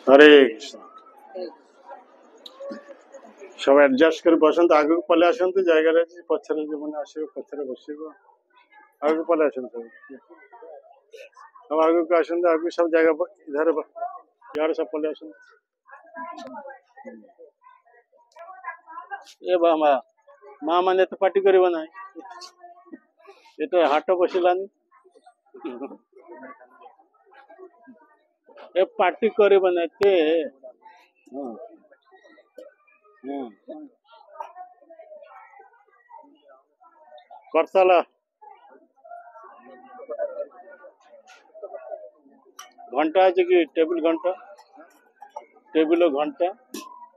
हरे कृष्ण सब एडजस्ट कर बसंत आगे पले आसंत जगह पचर जो मैंने आस पचर बस आगे पले आसंत सब आगे को आसंत आगे सब जगह इधर यार सब पले आसंत ये माँ माँ माने तो पार्टी करिबो ना ये तो हाट बसिलानी ए पार्टी करिबो ना ते करताला घंटा आज की टेबल घंटा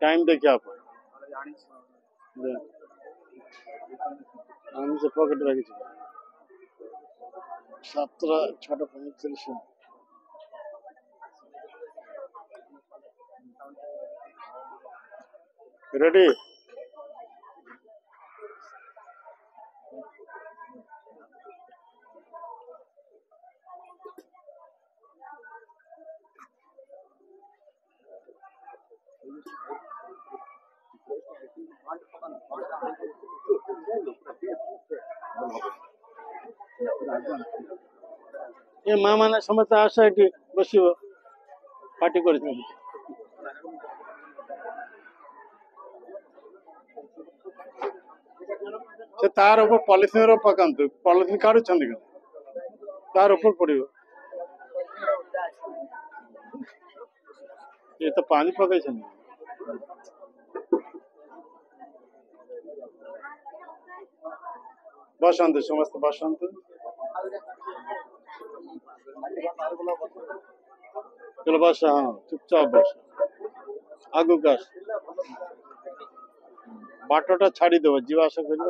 टाइम देखिए आप हम से पॉकेट रखी 7:35 रेडी ये माँ माने समस्त आशा है बस पार्टी कर तार ऊपर पॉलिथिन पकातु पॉलिथिन काढ़ तार ऊपर पड़ो ये तो पानी पकई बसंत समस्त बसंत चलो बस हाँ चुपचाप बस आगु गास बाटोटा छाड़ी देव जीवा आशा कर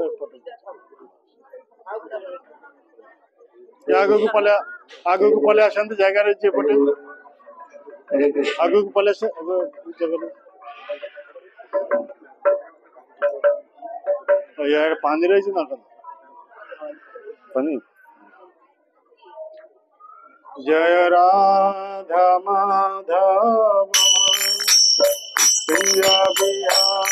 आगु को पले आसंत जगह जे पटे आगु को पले यार पानी रही ना पानी जय राधा माधव प्रिय बिहारी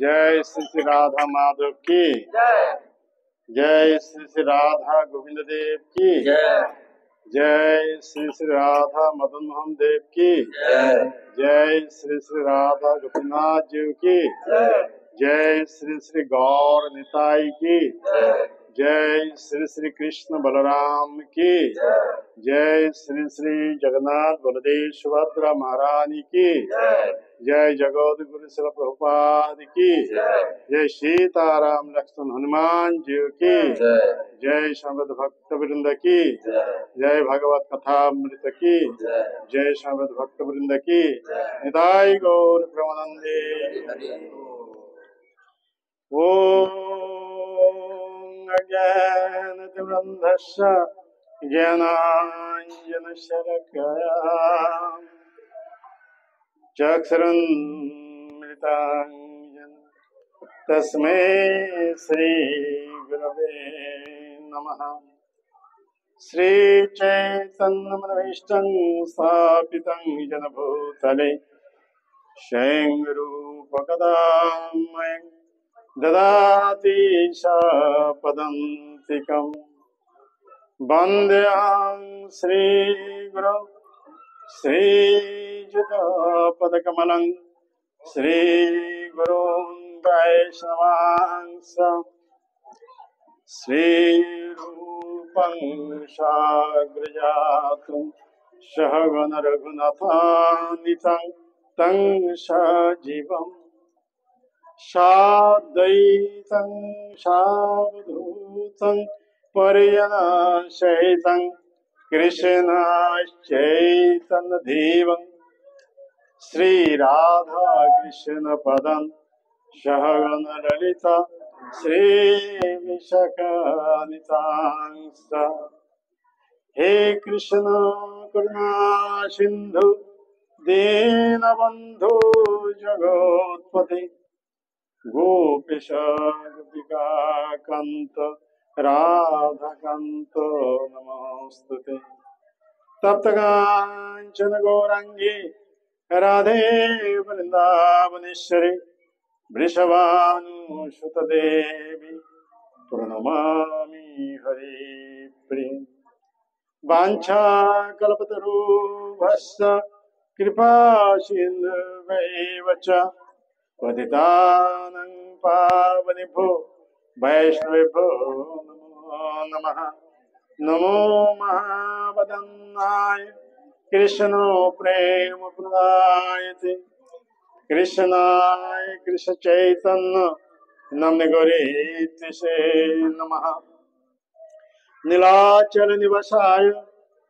जय श्री श्री राधा माधव की जय श्री श्री राधा गोविंद देव की जय श्री श्री राधा मदन मोहन देव की जय श्री श्री राधा गोपीनाथ जी की जय श्री श्री गौर निताई की जय श्री श्री कृष्ण बलराम की जय श्री श्री जगन्नाथ बलदेव सुभद्रा महारानी की जय जगत गुरु श्री प्रभुपाद की जय सीताराम लक्ष्मण हनुमान जी की जय समृद्ध भक्त वृंद की जय भगवत कथामृत की जय समृद्ध भक्त वृंद की निताई गौर प्रेमानंदे। ओम अज्ञानतिमिरन्धस्य ज्ञानाञ्जनशलाकया चक्षुरुन्मिलितं येन तस्मै श्रीगुरवे नमः। श्रीचैतन्यमनोभीष्टं स्थापितं येन भूतले स्वयं रूपकदामयं ददाति पदन्तिकम् वन्देऽहं श्रीगुरो श्रीयुतपदकमलं श्रीगुरुं वैष्णवांश श्रीरूपं साग्रजातं सहगण रघुनाथान्वितं तं सजीवम् साद्वैतं सावधूतं परिजनसहितं कृष्णचैतन्यदेवं श्रीराधा कृष्णपदं सहगण ललिता श्रीविशाखान्वितांश्च हे कृष्ण करुणा सिन्धु दीनबन्धु जगत्पते गोपेश गोपिका कांत राधा कांत नमोस्तुते। तप्त कांचन गौरांगी राधे वृंदावनेश्वरी वृषभानुसुत देवी प्रणमामि हरि प्रिय। वाञ्छा कल्पतरुभ्यश्च कृपा सिन्धुभ्येव च पतितानं पावनेभ्यो वैष्णवेभ्यो नमो नमः। नमो महावदन्नाय कृष्णो प्रेम प्रदायते कृष्णाय कृष्ण चैतन्य नम्न गौरीतिसे नमः। नीलाचल निवासाय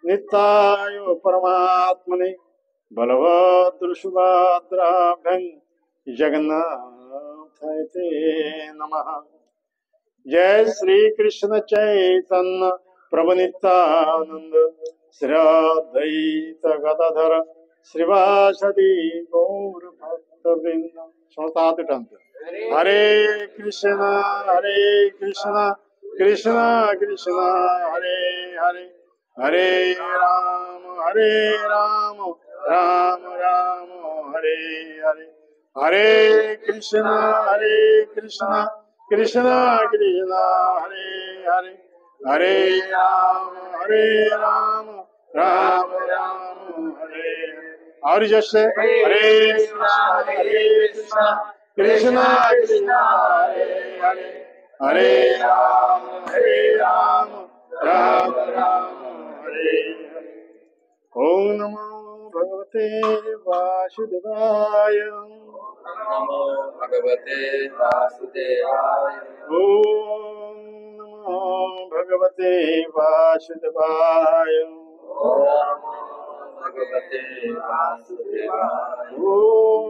नित्याय परमात्मने बलभद्र सुभद्राभ्यां जगन्नाथाय ते नमः। जय श्री कृष्ण चैतन्य प्रभु नित्यानंद श्री अद्वैत गदाधर श्रीवासदि गौर भक्तवृंद। समस्तांत हरे कृष्ण कृष्ण कृष्ण हरे हरे हरे राम राम राम हरे हरे हरे कृष्ण कृष्ण कृष्ण हरे हरे हरे राम राम राम हरे हरे। और जैसे हरे कृष्ण कृष्ण कृष्ण हरे हरे हरे राम राम राम हरे हरे। ओम नमो भगवते वासुदेवाय नमो भगवते वासुदेवाय ओम नमो भगवते वासुदेवाय ओम भगवते वासुदेवाय ओम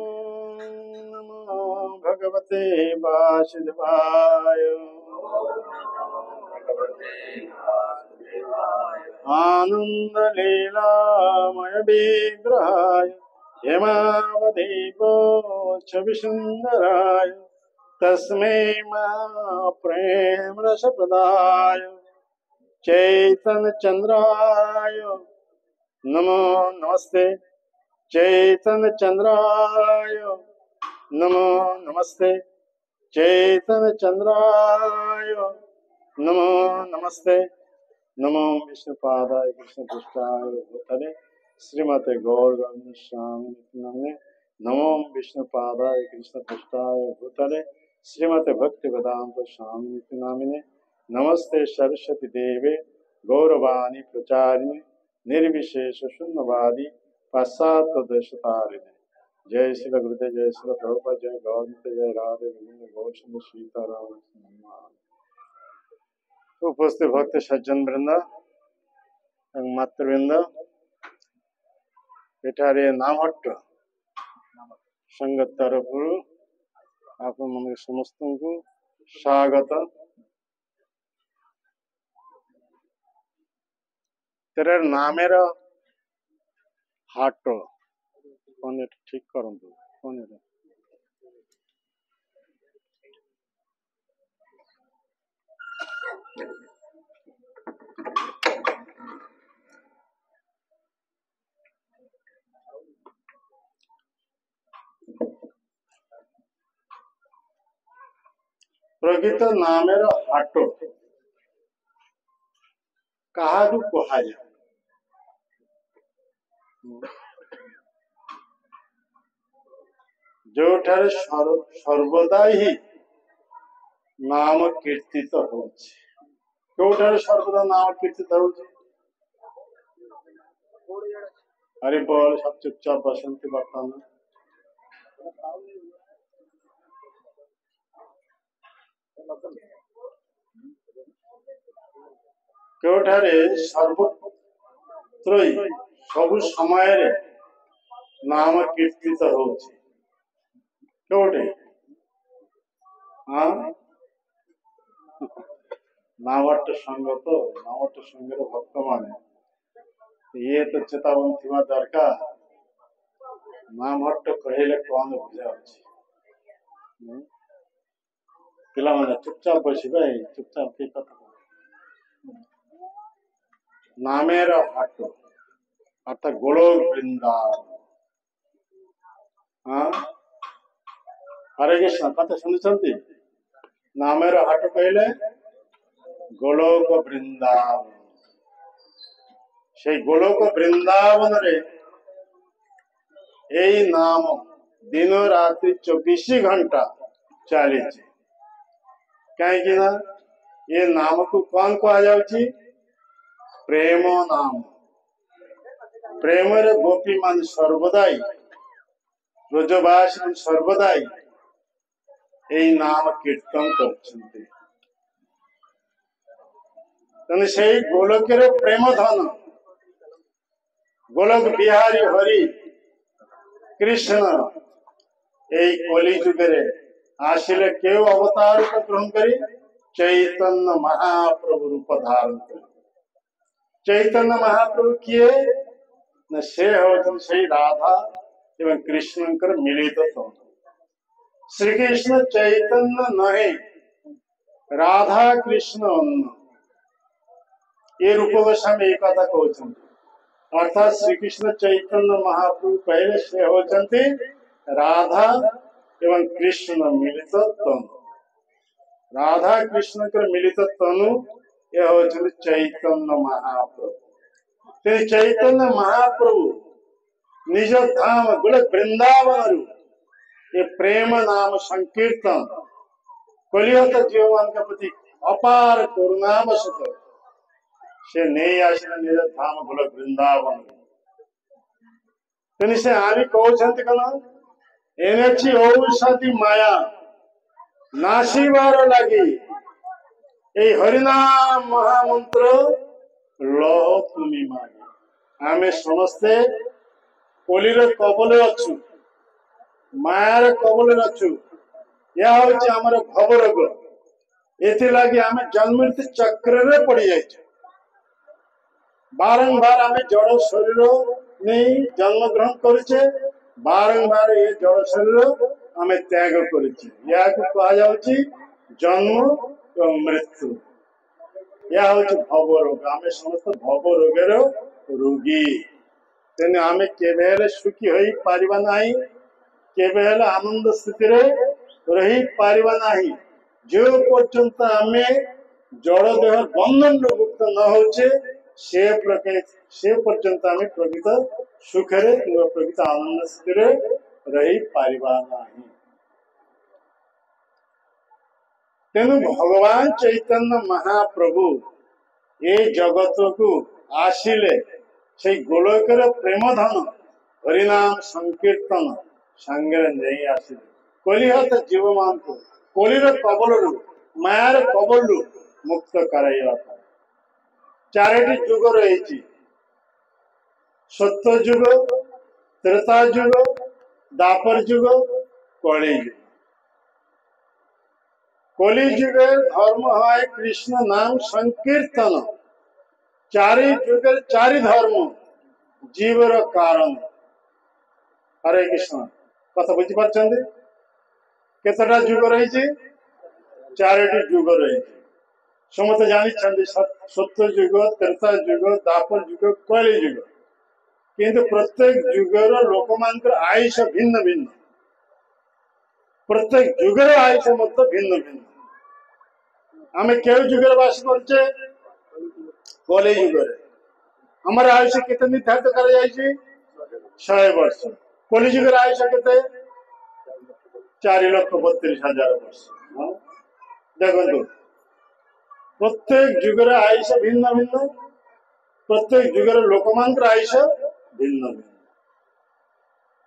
नमो भगवते वासुदेवाय भगवते वासुदेवाय आनंद लीलामय विग्रहाय हेमावधीपो च विसुंदराय तस्मै प्रेम रस प्रदाय चैतन्य चंद्राय नमो नमस्ते चैतन्य चंद्राय नमो नमस्ते चैतन्य चंद्राय नमो नमस्ते। नमो विष्णुपादाय कृष्णपृष्ठाय भूतले श्रीमते गौरगंगा स्वामी नमः। नमो विष्णुपादाय कृष्णपृष्ठाय भूतले श्रीमते भक्ति वेदांत स्वामी नामिने। नमस्ते सरस्वती देवे गौरवाणी प्रचारिणे निर्विशेष शून्यवादी पाश्चात्य देशतारिणे। जय श्री गुरुदेव, जय श्री प्रभुपाद, जय गौरव, जय राधे गोविंद गौर सीताराम। उपस्थित भक्त सज्जन वृंद मातृवृंद, एठारे नामहट्ट संघ तरफ आप समस्त को स्वागत। तेरे नामेर हाट कौन ठीक करंतु कौन है प्रकृत नामेर हाट कहा कहा जाए जो सर्वदा ही नाम कीर्तित होठारे सर्वदा नाम कीर्तित हो। अरे बोल सब चुपचाप बसंती बर्तमान केउठारे सर्वत्र सब समय नाम कीर्तित होउछि केउठे हाँ नावट संग तो नावट संगर भक्त माने ये तो चेतावन थी दरकार नामहट्ट कहले कौन बुझा पिला माने चुपचाप बस चुपचाप के कथा नामेर हाट अर्थात गोलोक वृंदावन। हाँ हरे कृष्ण कथा शुणी नामेर हाट कहले गोलोक वृंदावन। से गोलोक वृंदावन रे यही नाम दिन रात्रि 24 घंटा चली कहीं ये नाम को कौन कहा जाउछि प्रेम नाम। प्रेम रे गोपी मान सर्वदाई ब्रजवासी सर्वदाई यही नाम कीर्तन करछन्ते। तने से गोलोक रे प्रेम धन गोलोक बिहारी हरि कृष्ण यही कली जुग आसिले केउ अवतार को ग्रहण करी चैतन्य महाप्रभु रूप धारण कर। चैतन्य महाप्रभु किए न से हो राधा एवं कृष्ण मिलित तो श्री कृष्ण चैतन्य नहे राधा कृष्ण ये रूप गोस्वामी एक कथा कहते अर्थात श्री कृष्ण चैतन्य महाप्रभु पहले से होचंती राधा एवं कृष्ण मिलित तनु। राधा कृष्ण कर मिलित तनु यह होचंती चैतन्य महाप्रभु। ते चैतन्य महाप्रभु निज धाम गोले वृंदावन ये प्रेम नाम संकीर्तन कलियुग जीवन का प्रति अपार करुणावशत से नहीं आसिना निज धाम गोले वृंदावन। तेनी से आवी कहउछन्ति कना एनेछि औषधि माया नासिबार लागि ए हरिनाम महामंत्र लह तुमी मागे। आमे समस्ते कलिर कबले अछु मायार कबले अछु। या होछि हमर भवरोग एथि लागि आमे जन्मृत्यु चक्र रे पड़ी जाइछ। बारंबार आमे जड़ शरीर नहीं जन्म ग्रहण करुचे बारंबार ये जड़ शरीर आमे त्याग करुचे। या को कहा जाउछि जन्म एवं मृत्यु। या होछि भवरोग। आमे समस्त भवरोगर रोगी। तेने आमे केबेले सुखी होई पारिबा नाही केबेले आनंद स्थिति रे रही पारिबा नाही जो पर्यंत आमे जड़ देह बंधन मुक्त न होचे से पर्यंत आमे प्रकृत सुख रे प्रकृत आनंद स्थिति रे रही पारिबा नाही। तेणु भगवान चैतन्य महाप्रभु ये जगत को आसिले से गोलकर प्रेम धन हरिनाम संकीर्तन सांगे नहीं आसिले कलिहत जीव मान को कलिर कबल मायार कबल मुक्त कराइबा चारोटी जुग रही सत्य जुग त्रेता जुग दापर जुग कली जुग कली जुगे धर्म है कृष्ण नाम संकीर्तन चारि जुगे चारि धर्म जीवर कारण हरे कृष्ण कथा बुझी पार्छन्ति केतटा जुग रही चारोटी जुग रही समस्त जानी सत्य जुग त्रेता जुग दापर जुग कली जुग किंतु प्रत्येक जुगर लोक मान आयुष भिन्न भिन्न प्रत्येक जुगर आयुष मत भिन्न भिन्न आम क्यों जुगर बास करचे कली जुगर हमार आयुष केते निर्धारित कर 100 वर्ष कली जुगर आयुष केते 4,32,000 वर्ष देखो प्रत्येक जुगर आयुष भिन्न भिन्न प्रत्येक जुगर लोक मान आयुष भिन्न भिन्न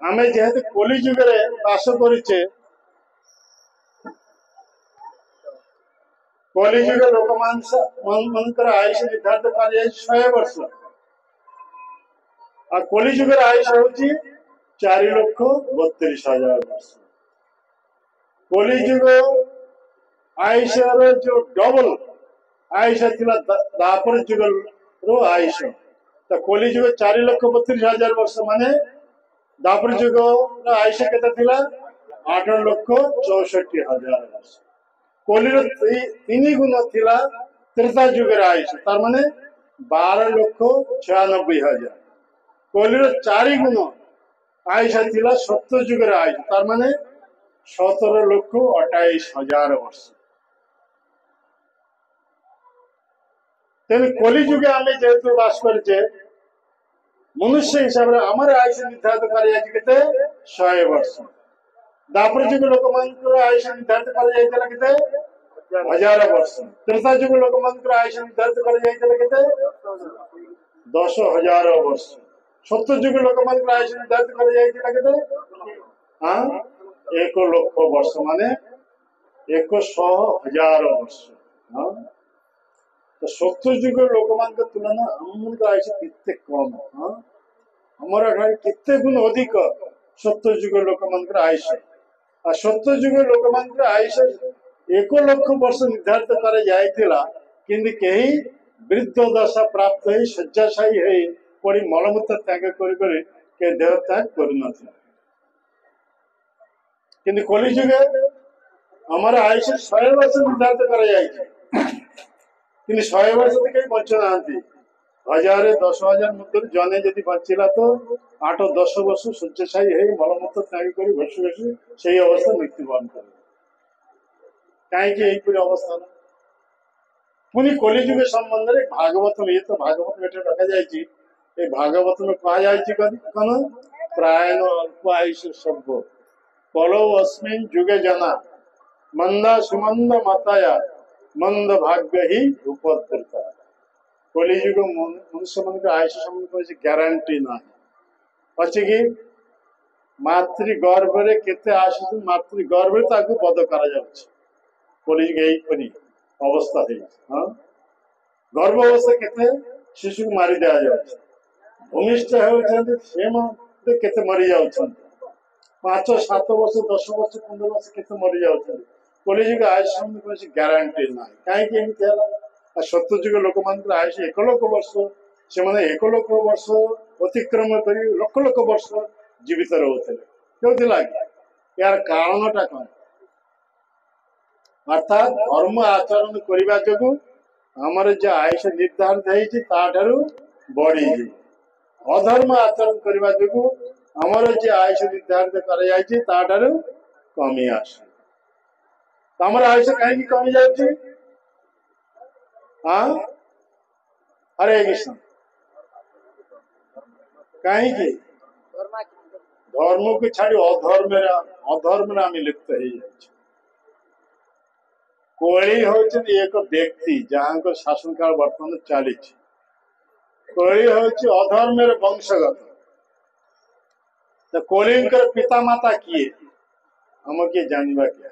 आमे जेहेतु कली जुगरे बास करिचे कली जुग लोक मनकर आयुष निर्धारित कर 100 वर्ष आ कली जुगर आयुष होची 4,32,000 वर्ष कली जुग आयुष जो डबल आयुष थिला दापर जुग रो आयुष तो कली जुग 4,32,000 वर्ष माने दापर जुग आयुष केते थिला 8,64,000 वर्ष कलिर 3 गुण थिला त्रेता जुगर आयुष तार माने 12,96,000 कलिर 4 गुण आयुष थिला सत्य जुगर आयुष तार माने 17,28,000 वर्ष तेन कली जुगे आम जेहेतु बास करचे मनुष्य हिसाब से आम आयुष निर्धारित कर 100 वर्ष दापर जुग लोक मान आयुष निर्धारित कर 1000 वर्ष त्रेता जुग लोक मान आयुष निर्धारित कर 10,000 वर्ष सत्य जुग लोक मान आयुष निर्धारित कर 1,00,000 वर्ष माने 100,000 वर्ष तो सत्य जुग लोक मान तुलना आम आयुष कितने कम हमारा कितने गुण अधिक सत्य जुग लोक मान आयुष आ सत्य जुग लोक मान आयुष 1,00,000 वर्ष निर्धारित कर जाइतिला किंतु कहीं वृद्ध दशा प्राप्त हो शय्याशायी हो पड़ी मलमूत्र त्याग कर के देह त्याग करना किंतु कली जुगे हमारा आयुष 100 वर्ष निर्धारित कर कि 100 वर्ष तो कहीं बच ना 1,000 10,000 मध्य जने जदि बचला तो 8-10 वर्ष शय्याशायी हो मलमूत्र त्याग कर घसी घसी से अवस्था मृत्युवरण कर कहीं अवस्था पुनी कली जुग संबंध में भागवत में ये तो भागवत में रखा जाए भागवत में कहा कौन प्रायण अल्प आयुष सब कलो अस्मिन् जुगे जना मंदा सुमंद माताया मंद भाग्य ही उपद्रता कली जुग मनुष्य मन आयुष संबंध ग्यारंटी ना अच्छे कि मातृगर्भ रे केते आसु मातृगर्भ ताकू पद करा जाउछ कली जुग एई अवस्था है गर्भ अवस्था केते शिशु को मारी दिया जाउछ भूमिष्ठ होउछन्ते से केते मरी जाउछन्ते 5-7 वर्ष 10 वर्ष 15 वर्ष केते मरी जाउछन्ते कली जुग आयुष संबंध ग्यारंटी ना काहे कि सत्य जुग लोक मान आयुष 1,00,000 वर्ष से माने 1,00,000 वर्ष अतिक्रम कर 1,00,000 वर्ष जीवित रहते क्यों यार कारणटा कौन अर्थात धर्म आचरण करने जो आमर जो आयुष निर्धारित बढ़ी अधर्म आचरण करने जो आमर जो आयुष निर्धारित कर कमी आस आमर आयुष कहीं कमी जाए हरे कृष्ण कहीं धर्म को छाड़ी अधर्म आम लिप्त हो कोली होउछन एक व्यक्ति जहाँ शासन काल वर्तमान चली कोली होउछि अधर्मेर वंशगत तो कोलिंकर पिता माता किए हम किए जानवा क्या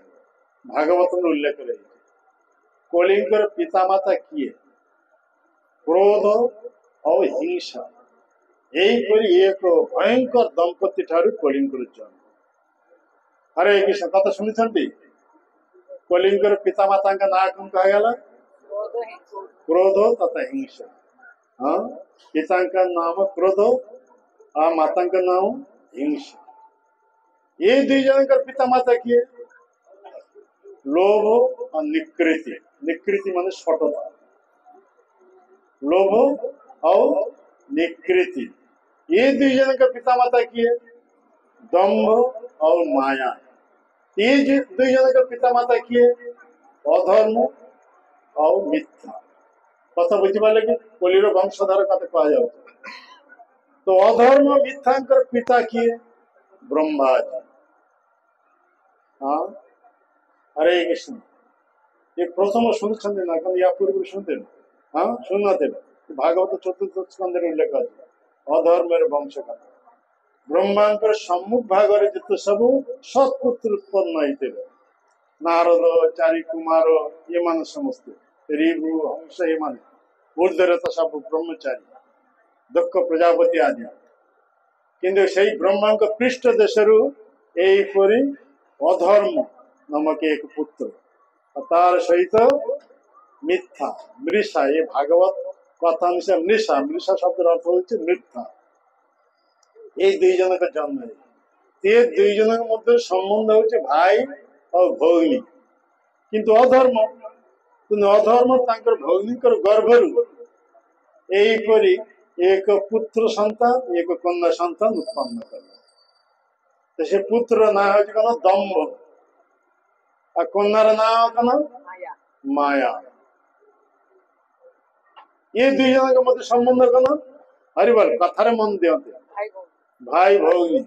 भागवत में उल्लेख रही कोलिंकर पिता माता किए क्रोध और हिंसा यही एक भयंकर दंपति ठारू कोलिंकर जन्म। हरे कृष्ण कथा शुणी कोलिंकर पिता माता का ना कौन कहा क्रोध तथा हिंसा। हाँ पिता का नाम क्रोध और माता का नाम हिंसा। ये दुई जन का पिता माता किए लोभ और निकृति। निकृति माने छोटता लोभ और निकृति। ये दुई जन का पिता माता किए दंभ और माया। ये दुई जन का पिता माता किए अधर्म और मिथ्या। कथा बुझे लगे कोलीर वंशधर कथा कहा जाए तो अधर्म मिथ्यांकर पिता किए ब्रह्मा जी। हाँ हरे कृष्ण ये प्रथम शुणुंट ना क्या या पूर्व शुणते हाँ शुणुना भागवत चतुर्थ स्कंदे उल्लेख अधर्म वंश कथा ब्रह्मांकर सम्मुख भाग जिते सब सत्पुत्र उत्पन्न होते नारद चारि कुमार ये मान समस्त रिभु हंस ये मान ऊर्धरथ सब ब्रह्मचारी दक्ष प्रजापति आदि किंतु से ब्रह्मा पृष्ठ देशरु यहीपरि अधर्म नामक एक पुत्र तार सहित मिथ्या मृषा ये भागवत कथा अनुसार मृषा मृषा शब्द अर्थ होती मिथ्या। ये दुई जन का जन्म है ये दुई जन मध्य संबंध होचे भाई और भौनी किंतु अधर्म अधर्म तांकर भौनीकर गर्भरु यहीपरि एक पुत्र संतान एक कन्या संतान उत्पन्न कर तो से पुत्र ना हो दम्भ और कन्यार ना हो माया। ये दुई जन का मध्य संबंध कन हरिबल कथार मन दियते भाई भौनी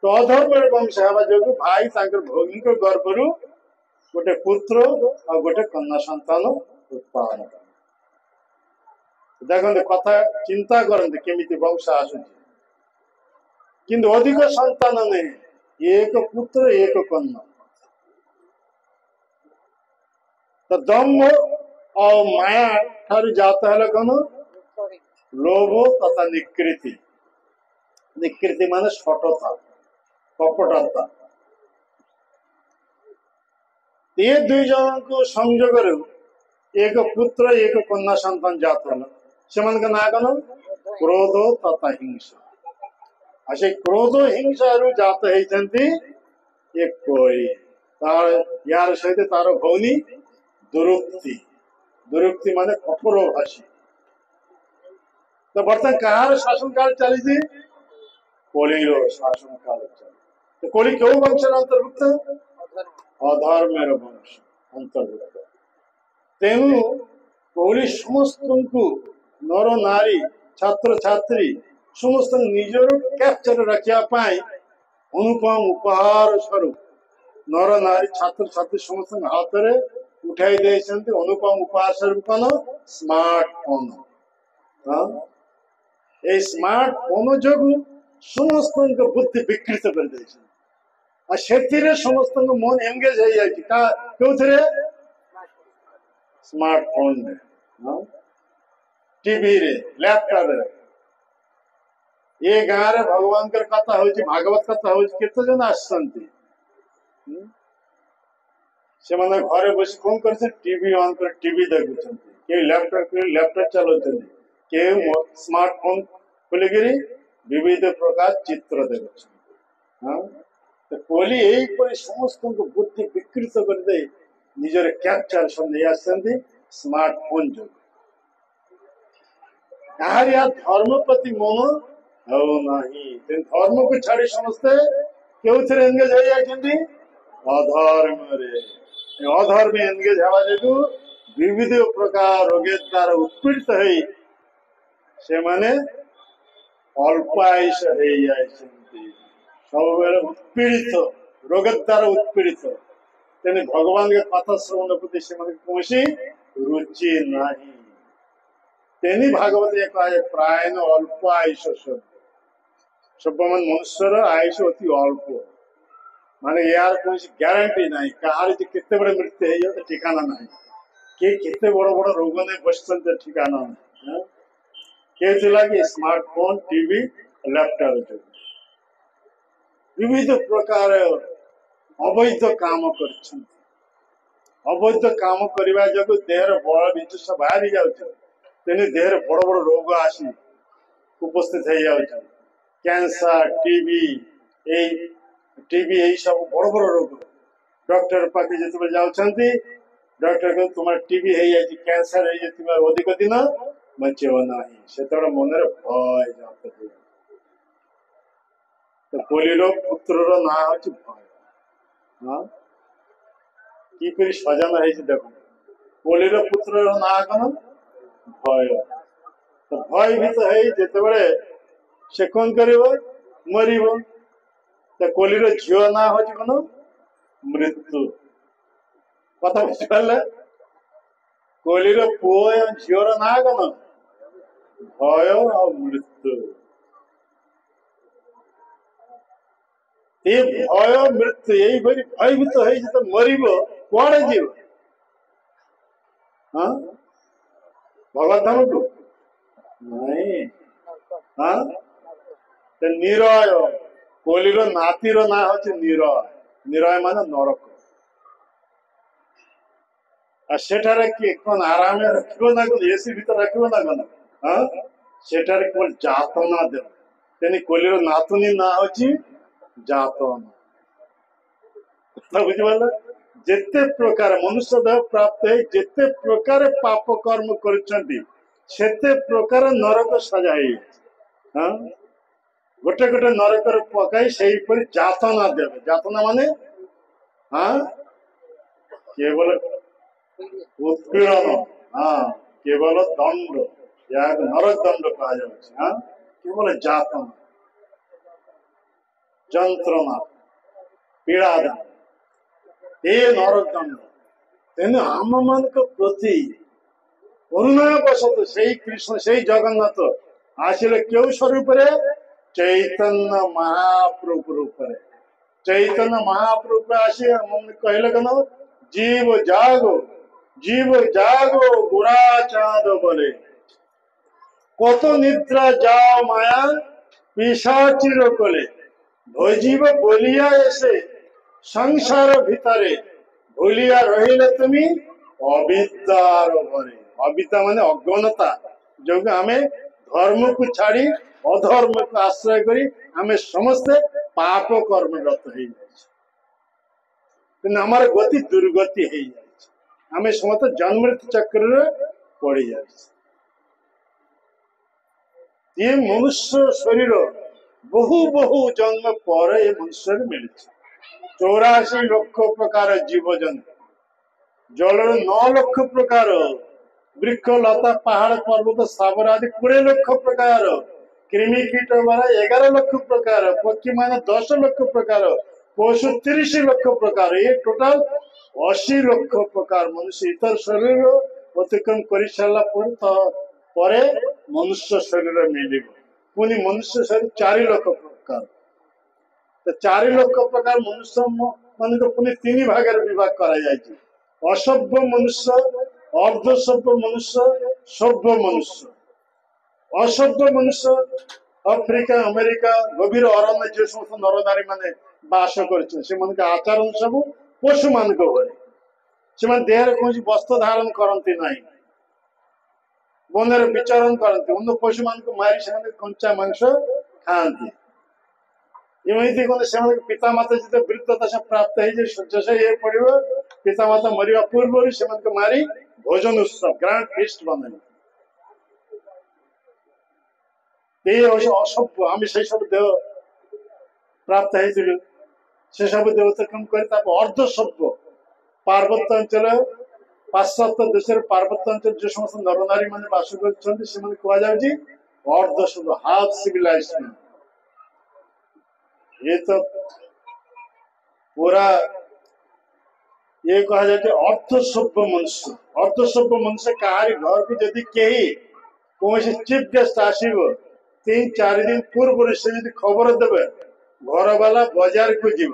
तो अधर्म वंश हवा जो भाई भौनी को गर्भरु गोटे पुत्र और गोटे कन्या संतान उत्पादन कर देखते कथा चिंता करते केमिति वंश आसुची किंतु अधिक संतान नहीं एक पुत्र एक कन्या तो दम्भ और माया ठारू जाता है कौन लोभ तथा निकृति। निकृति माने छोटता कपटता। ये दुई जन को संयोग एक पुत्र एक कन्या संतान जाता है से ना कौन क्रोध तथा हिंसा। अच्छे क्रोध हिंसा जात होती ये कोई यार सहित तार भौनी दुरुक्ति। दुरुक्ति माने कठोर भाषी। तो बर्तमान कहार शासन काल चली कोलीर शासन काल चली तो कोली क्यों वंश अंतर्भुक्त अधर्मेर वंश अंतर्भुक्त तेणु कोली समस्त नर नारी छात्र छात्री समस्त निजर कैप्चर रखा अनुपम उपहार स्वरूप नर नारी छात्र छात्री समस्त हाथ में उठाई दे अनुपम उपहार स्वरूप कौन स्मार्टफोन। हाँ ये स्मार्टफोन जो समस्त बुद्धि विकृत कर समस्त मन एंगेज हो जाए स्मार्टफोन में हाँ टीवी रे लैपटॉप रे ये गाँव रे भगवान कथा हो भागवत कथा हो केते जन आसंती से माने घरे बस कौन कर टीवी ऑन कर टीवी देखुं के लैपटॉप चलाउछन के स्मार्टफोन खोलिकी विविध प्रकार चित्र देखुं। हाँ तो कोली यही समस्त को बुद्धि विकृत कर दे निजर कैप्चर सब नहीं आसती स्मार्टफोन जो यार या धर्म प्रति मन हो नहीं धर्म को छाड़ी समस्ते क्यों एंगेज हो जाती अधर्म रे अधर्म एंगेज हवा जो विविध प्रकार रोग द्वारा उत्पीड़ित है से माने अल्पायुष सब उत्पीड़ित रोग द्वारा उत्पीड़ित तेने भगवान के कथा श्रवण प्रति से कौन रुचि नहीं तेनी भागवत कहे प्राय अल्प आयुष सब मन मनुष्यर आयुष अति अल्प माने यार कौन ग्यारंटी ना कहार केते बड़े मृत्यु है तो ठिकाना ना किए केते बड़ बड़ रोग ने बसते ठिकाना ना किए थिला कि स्मार्टफोन टीवी लैपटॉप विविध प्रकार अवैध काम कर अवैध काम करने जो देहर बल विजुष बाहरी जाऊे देहर बड़ बड़ रोग आसी उपस्थित हो जाऊे कैंसर टीबी यही सब बड़ बड़ रोग डॉक्टर पाखे जो जाऊँगी डॉक्टर कहते तुम्हारे टीबी हो जाए कैंसर हो जाए अधिक दिन बचेब ना से मन भय जाते तो पोलियो पुत्र ना हूँ भय हाँ कि सजाना है देख पोलियो पुत्र ना कौन भय तो भय भी तो है जिते बड़े से कौन कर मर तो कोलिर झील ना हूँ कौन मृत्यु कथा बुझिपारे कोलिर पुओ झीर ना कौन भय आ मृत्यु ये भय मृत्यु यही भयभीत है तो मर कड़े जीव हाँ भगवत धाम को नहीं हाँ तो निरय कोलिर नातीर ना हूँ निरय निरय मान नरक सेठारे कौन आराम रखो ना कौन एसी भीतर रखो ना कौन हाँ सेठारे केवल जातना दे तेनी कोलिर नातुनी ना हूँ जातना बुझिपारे जिते प्रकार मनुष्य देह प्राप्त है जिते प्रकार पाप कर्म करते प्रकार नरक सजाई हाँ गोटे गोटे नरक पकाई से जातना देवे जातना माने हाँ केवल उत्पीड़न हाँ केवल दंड या नरक दंड कहा जाए हाँ केवल जातना जंत्रणा पीड़ादान ये नरक दंड तेने आम मान प्रति करुणावशत से कृष्ण से जगन्नाथ आसिले क्यों स्वरूप चैतन्य महाप्रभु रूप चैतन्य महाप्रभु आसी कहले कौन जीव जागो गुड़ा चाँद बोले कत निद्रा जाओ माया पिशाचिर कोले भजीव बोलिया ऐसे संसार भितरे भूलिया रहिले तुमी अविद्यार भरे अविद्या माने अज्ञानता जो आमे धर्म को छाड़ी अधर्म को आश्रय करी आमे समस्ते पाप कर्म रत हो हमार गति दुर्गति हो जाए आमे समस्त जन्मृत चक्र पड़ जाए ये मनुष्य शरीर बहु बहु जन्म पर ये मनुष्य मिले 84 लक्ष प्रकार जीव जंतु जल 9 लक्ष प्रकार वृक्ष लता पहाड़ पर्वत सावर आदि 20 लक्ष प्रकार कृमि कीट वाला 11 लक्ष प्रकार पक्षी मान 10 लक्ष प्रकार पशु 30 लक्ष प्रकार ये टोटाल 80 लक्ष प्रकार मनुष्य इतर शरीर अतिक्रम कर सारा पर मनुष्य शरीर मिल पुणी मनुष्य शरीर 4 लक्ष प्रकार तो 4 लक्ष प्रकार मनुष्य मान पुणी 3 भाग विभाग कर असभ्य मनुष्य अर्धसभ्य मनुष्य सभ्य मनुष्य असभ्य मनुष्य अफ्रिका अमेरिका गभीर अरण्य जो समस्त नर नारी माने बास कर आचरण सब पशु मान भले देह कौन वस्त्र धारण करती ना वन विचरण करते अन्य पशु मान मारी से कंचा मांस खाती एमती कौन से पिता माता जो वृत्त दशा प्राप्त है जैसे ये पड़ो पिता माता मरवा पूर्व से मारी भोजन उत्सव ग्रांड फीस्ट बना असभ्य आम से सब देव प्राप्त है से सब देव अतिक्रम कर अर्धसभ्य पार्वत्य अंचल पाश्चात्य देश पार्वत्य अंचल जो समस्त नर नारी मैंने बास कर अर्धसभ्य हाफ सिविलाइजेशन ये तो पूरा ये कहा जाए अर्धसभ्य मनुष्य। अर्धसभ्य मनुष्य कहार घर को जदि कहीं कौन चीफ गेस्ट आसब 3-4 दिन पूर्व से खबर देवे घर वाला बाजार को जीव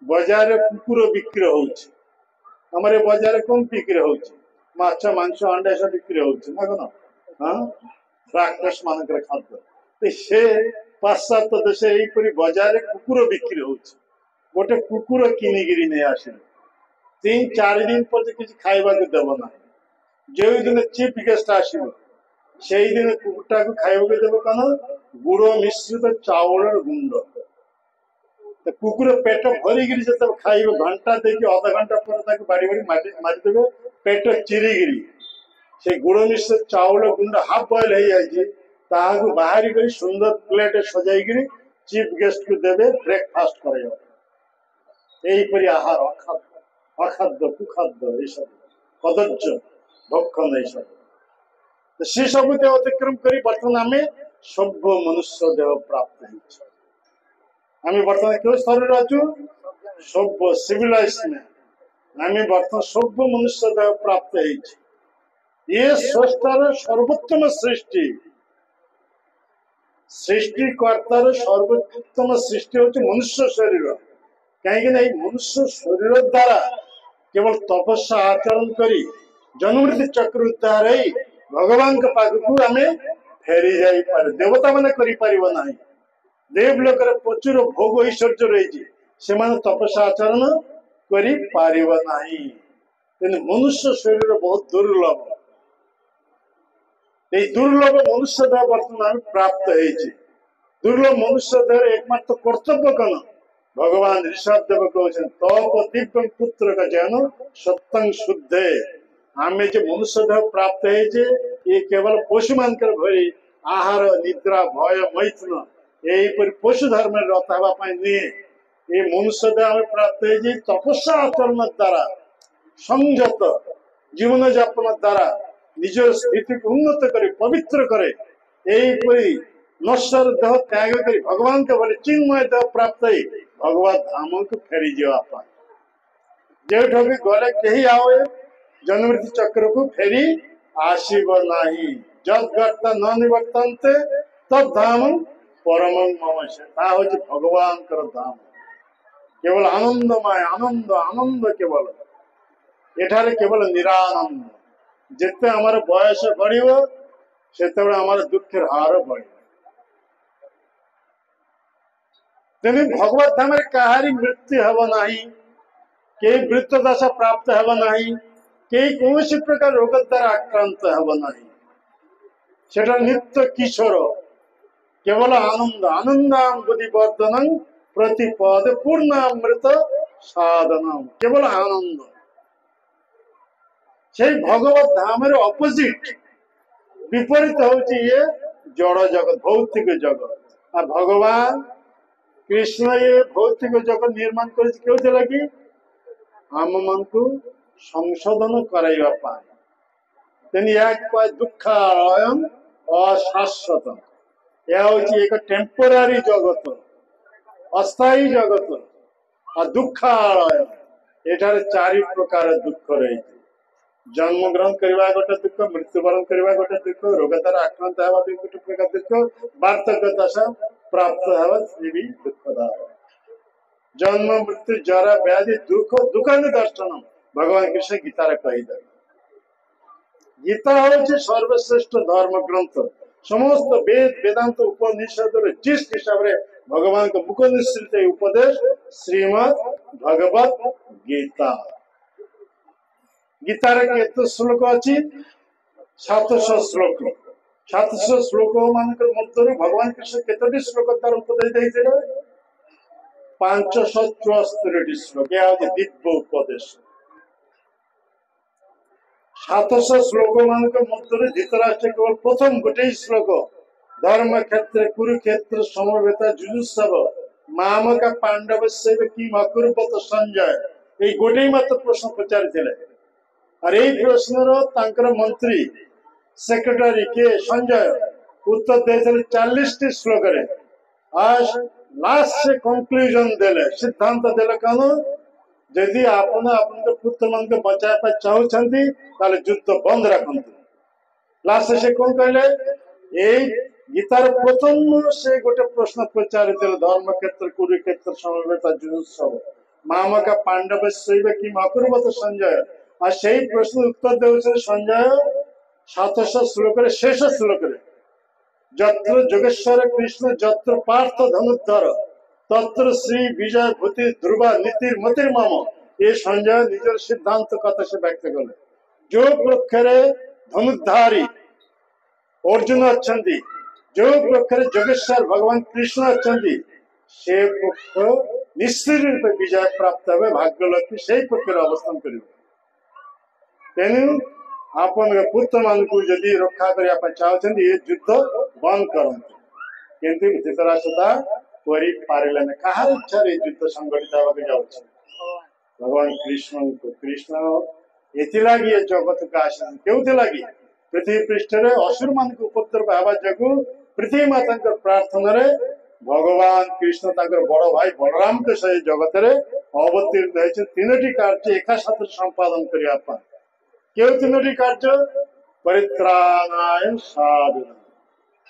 बाजार कुकुर बिक्री होमर बाजार कौन बिक्री होछ मांस अंडा सब बिक्री होना कौन हाँ राक्षस मान खाद्य से पाश्चात्य देश यहीपरि बाजार कुकुर बिक्री हो गोटे कुकुर किनिकी नहीं आस 3-4 दिन पर किसी खाइबा देव ना जो दिन चीफ गेस्ट आसो से दिन कुकुरटा को खाइबा देव कौन गुड़ मिश्रित चाउल गुंड कुकुर पेट भरिकी जो खाइब घंटा देखिए अध घंटा पर बाड़ी बाड़ी मारिदेवे पेट चिरीगिरी से गुड़ मिश्रित चाउल गुंड हाफ बॉयल हो जाए बाहर कर सुंदर प्लेट सजाई चीफ गेस्ट को देवे ब्रेकफास्ट कर आहार अखाद्य कुखाद्य ये सब कदर्य भक्षण ये सब तो सी सब अतिक्रम कर बर्तमान आम सभ्य मनुष्य देह प्राप्त आम बर्तमान क्यों स्तर अच्छु सभ्य सिविलाइज में आम बर्तमान सभ्य मनुष्य देह प्राप्त ये स्रष्टार सर्वोत्तम सृष्टि सृष्टिकर्तार सर्वोत्तम सृष्टि हूँ मनुष्य शरीर कहीं मनुष्य शरीर द्वारा केवल तपस्या आचरण कर जन्ममृत्यु चक्र उद्धार भगवान के पाखक आम फेरी जापर देवता मैंने कर देवलोक प्रचुर भोग ऐश्वर्य रही से तपस्या आचरण कर मनुष्य शरीर बहुत दुर्लभ ये दुर्लभ मनुष्य देह बर्तमान प्राप्त है दुर्लभ मनुष्य देह एकमात्र कर्तव्य कौन भगवान ऋषभ देव कहते तप दिव्य पुत्र का जैन सत्संग शुद्धे आम जो मनुष्य देह प्राप्त है ये केवल पशु मान भरी आहार निद्रा भय मैथुन यहीपर पशु धर्म रत हाँपाई नुहे ये मनुष्य देह प्राप्त है तपस्या आचरण द्वारा संयत जीवन यापन द्वारा निजर स्थिति को उन्नत करे पवित्र करे यहीपरि नश्वर देह त्याग कर भगवान के बोले चिन्मय देह प्राप्त है भगवत धाम को फेरी जावाई जो भी गले कहीं आए जन्ममृत्यु चक्र को फेरी आसब नहीं जद गर्ता न निवर्तन्ते तद धाम परम मम से भगवान धाम केवल आनंदमय आनंद आनंद केवल एठारे केवल निरानंद जिते आमर बयस बढ़ो से दुखर हार बढ़ तेणु भगवत धाम कहारी मृत्यु हेब ना कई मृत्यु दशा प्राप्त हेब ना कई कौन प्रकार रोग द्वारा आक्रांत हेब ना से नित्य किशोर केवल आनंद आनंदाबुद्धि वर्धन प्रतिपद पूर्णामृत साधन केवल आनंद से भगवत धाम अपोजिट विपरीत हूँ ये जड़ जगत भौतिक जगत आ भगवान कृष्ण ये भौतिक जगत निर्माण कर लगी आम मन को संशोधन कराइबा दुखालय अशाश्वत यह हूँ एक टेम्पोरारी जगत अस्थायी जगत आ दुखालय एठार 4 प्रकार दुख रही जन्म ग्रहण करवा गोटे दुख मृत्युवरण करवा गोटे दुख रोग द्वारा आक्रांत हवा गोटे प्रकार दुख वार्धक्य दशा प्राप्त हवा भी दुखदायक जन्म मृत्यु जरा व्याधि दुख दुख दर्शन भगवान कृष्ण गीतार कहीदे गीता हूँ सर्वश्रेष्ठ धर्म ग्रंथ समस्त वेद वेदांत उपनिषद जिस हिसाब से भगवान का मुख निश्चित उपदेश श्रीमद भगवत गीता गीतार केते श्लोक अच्छी 700 श्लोक 700 श्लोक मान मध्य भगवान कृष्ण केतोटी श्लोक तार उपदेश देते 574 श्लोक यह दिव्य उपदेश 700 श्लोक मान मध्य धृतराष्ट्र केवल प्रथम गोटे श्लोक धर्म क्षेत्र कुरुक्षेत्र समवेता जुजुत्सव मामका पांडव से किम अकुर्वत संजय ये गोटे मात्र प्रश्न पचारि और यही प्रश्न मंत्री सेक्रेटरी के संजय उत्तर देते 40 श्लोक लास्ट से कंक्लूजन देले सिद्धांत देले कौन जदि आपण अपन पुत्र मान को बचाई चाहते ताले युद्ध बंद रखते। लास्ट से कौन कहले गीतार प्रथम से गोटे प्रश्न पचारि धर्म क्षेत्र कुरुक्षेत्र समवेत जुत्सव मामक पांडव शैव कि अकुर्वत संजय आ से प्रश्न उत्तर दे संजय 700 श्लोक शेष श्लोक जत्र जोगेश्वर कृष्ण जत्र पार्थ धनुद्धर तत्र श्री विजय भूति ध्रुवा नीतिर मतिर मम ये संजय निजर सिद्धांत कथा से व्यक्त कले। जो पक्षरे धनुधारी अर्जुन अच्छा जो पक्षरे जोगेश्वर भगवान कृष्ण अच्छा से पक्ष निश्चित रूप विजय प्राप्त हे भाग्य लक्ष्मी से पक्ष अवस्थान कर तेणु आपण पुत्र मान को जदि रक्षा करने चाहते ये युद्ध बंद करते किंतु धृतराष्ट्र पारे कहार इच्छा युद्ध संगठित होगा जाऊँ भगवान कृष्ण को कृष्ण ये जगत का आस क्यों लगी पृथ्वी पृष्ठ असुर मान को उपद्रव हवा जगू पृथ्वी माता प्रार्थना भगवान कृष्ण बड़ भाई बलराम के सही जगत अवतीर्ण होती तीनोटी कार्य एक साथ संपादन करने क्यों तीनोटी कार्य परित्राणाय साधुनां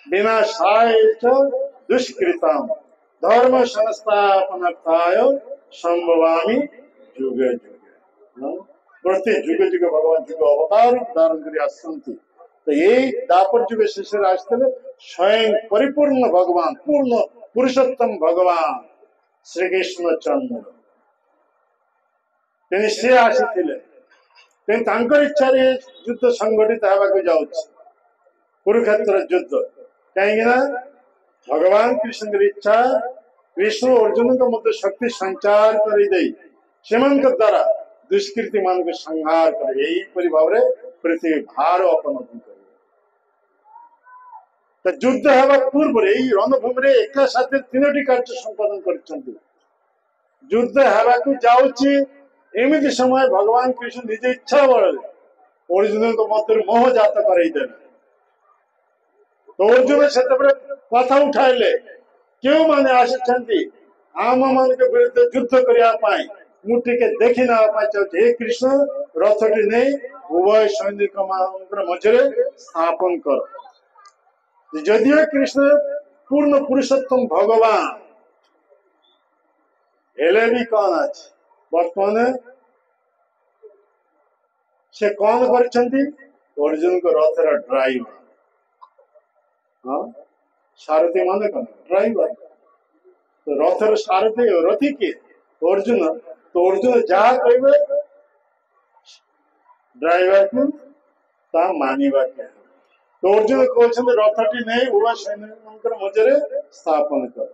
विनाशाय च दुष्कृतां धर्म संस्थापनार्थाय संभवामि युगे युगे। प्रति जुगे जुगे भगवान जुग अवतार धारण कर आसती तो ये दापर जुगे शिष्य आसते स्वयं परिपूर्ण भगवान पूर्ण पुरुषोत्तम भगवान श्री कृष्ण चंद्र से आसी इच्छा युद्ध संगठित होगा जाऊँ कुरुक्षेत्र युद्ध कहीं भगवान कृष्ण इच्छा कृष्ण अर्जुन का मध्य शक्ति संचार कर द्वारा दुष्कृति मान को संहार कर यही भाव पृथ्वी भार अपनोदन कर युद्ध हवा पूर्व रणभूमि एक साथ तीनोटी कार्य संपादन कर युद्ध हवा को जाऊँगी एमती समय भगवान कृष्ण निज इच्छा बल अर्जुन को मध्य मोह जात करदे तो अर्जुन से कथा उठाइले क्यों माने आसी आम मान के विरुद्ध युद्ध करने मुठी के देखी ना चाहते हे कृष्ण रथटी नहीं उभय सैनिक मझे स्थापन कर जदियो कृष्ण पूर्ण पुरुषोत्तम भगवान हेले भी कौन आज बर्तमान से कौन कर अर्जुन को रथर ड्राइवर हाँ सारथी मान कौन ड्राइवर तो रथर सारथी रथी किए अर्जुन तो अर्जुन जहाँ कहे ड्राइवर को मानवा क्या तो अर्जुन कहते रथटी नहीं उभय सैनिक मझे स्थापन कर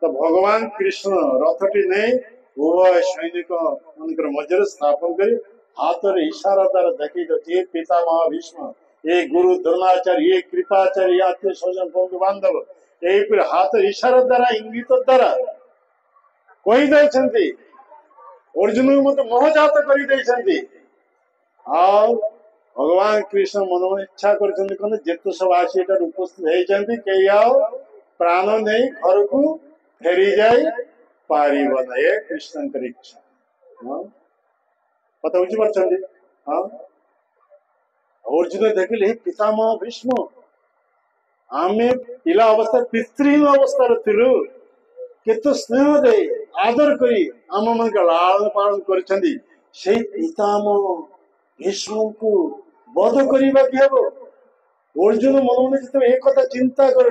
तो भगवान कृष्ण रथटी नहीं उभय सैनिक मझे स्थापन कर हाथ इशारा द्वारा देखी पितामह भीष्म ये गुरु द्रोणाचार्य ये कृपाचार्य आत्मीय स्वजन बंधु बांधव यही हाथ इशारा द्वारा इंगित द्वारा कही अर्जुन को मत मोहजात कर भगवान कृष्ण मन मन इच्छा कर जिते सब आसी उपस्थित होती कई आओ प्राण नहीं घर को फेरी जाए पारिब ना ये कृष्ण इच्छा कथा बुझी हाँ अर्जुन देखिले पितामह भीष्म आम पिला अवस्था पितृहीन अवस्था थिलु केते स्नेह दे आदर करी आम मन लालन पालन कर पितामह भीष्म को बध करवा कि हम अर्जुन मन मन जो एक कथा चिंता कर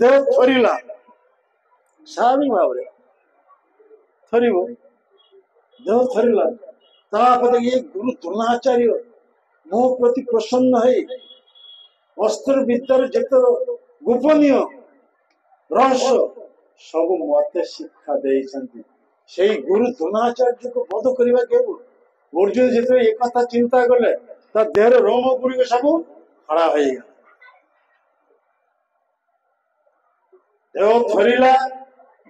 देह थरला स्वाभाविक भाव थर देह थरला ये गुरु द्रोणाचार्य मो प्रति प्रसन्न है अस्त्र विद्यार जिते गोपनीय रहस्य सब मत शिक्षा दे गुरु द्रोणाचार्य को बध करवा के अर्जुन जो एक कथा चिंता कले देहर रोम गुड़िक सब खड़ा हो गया देह थरला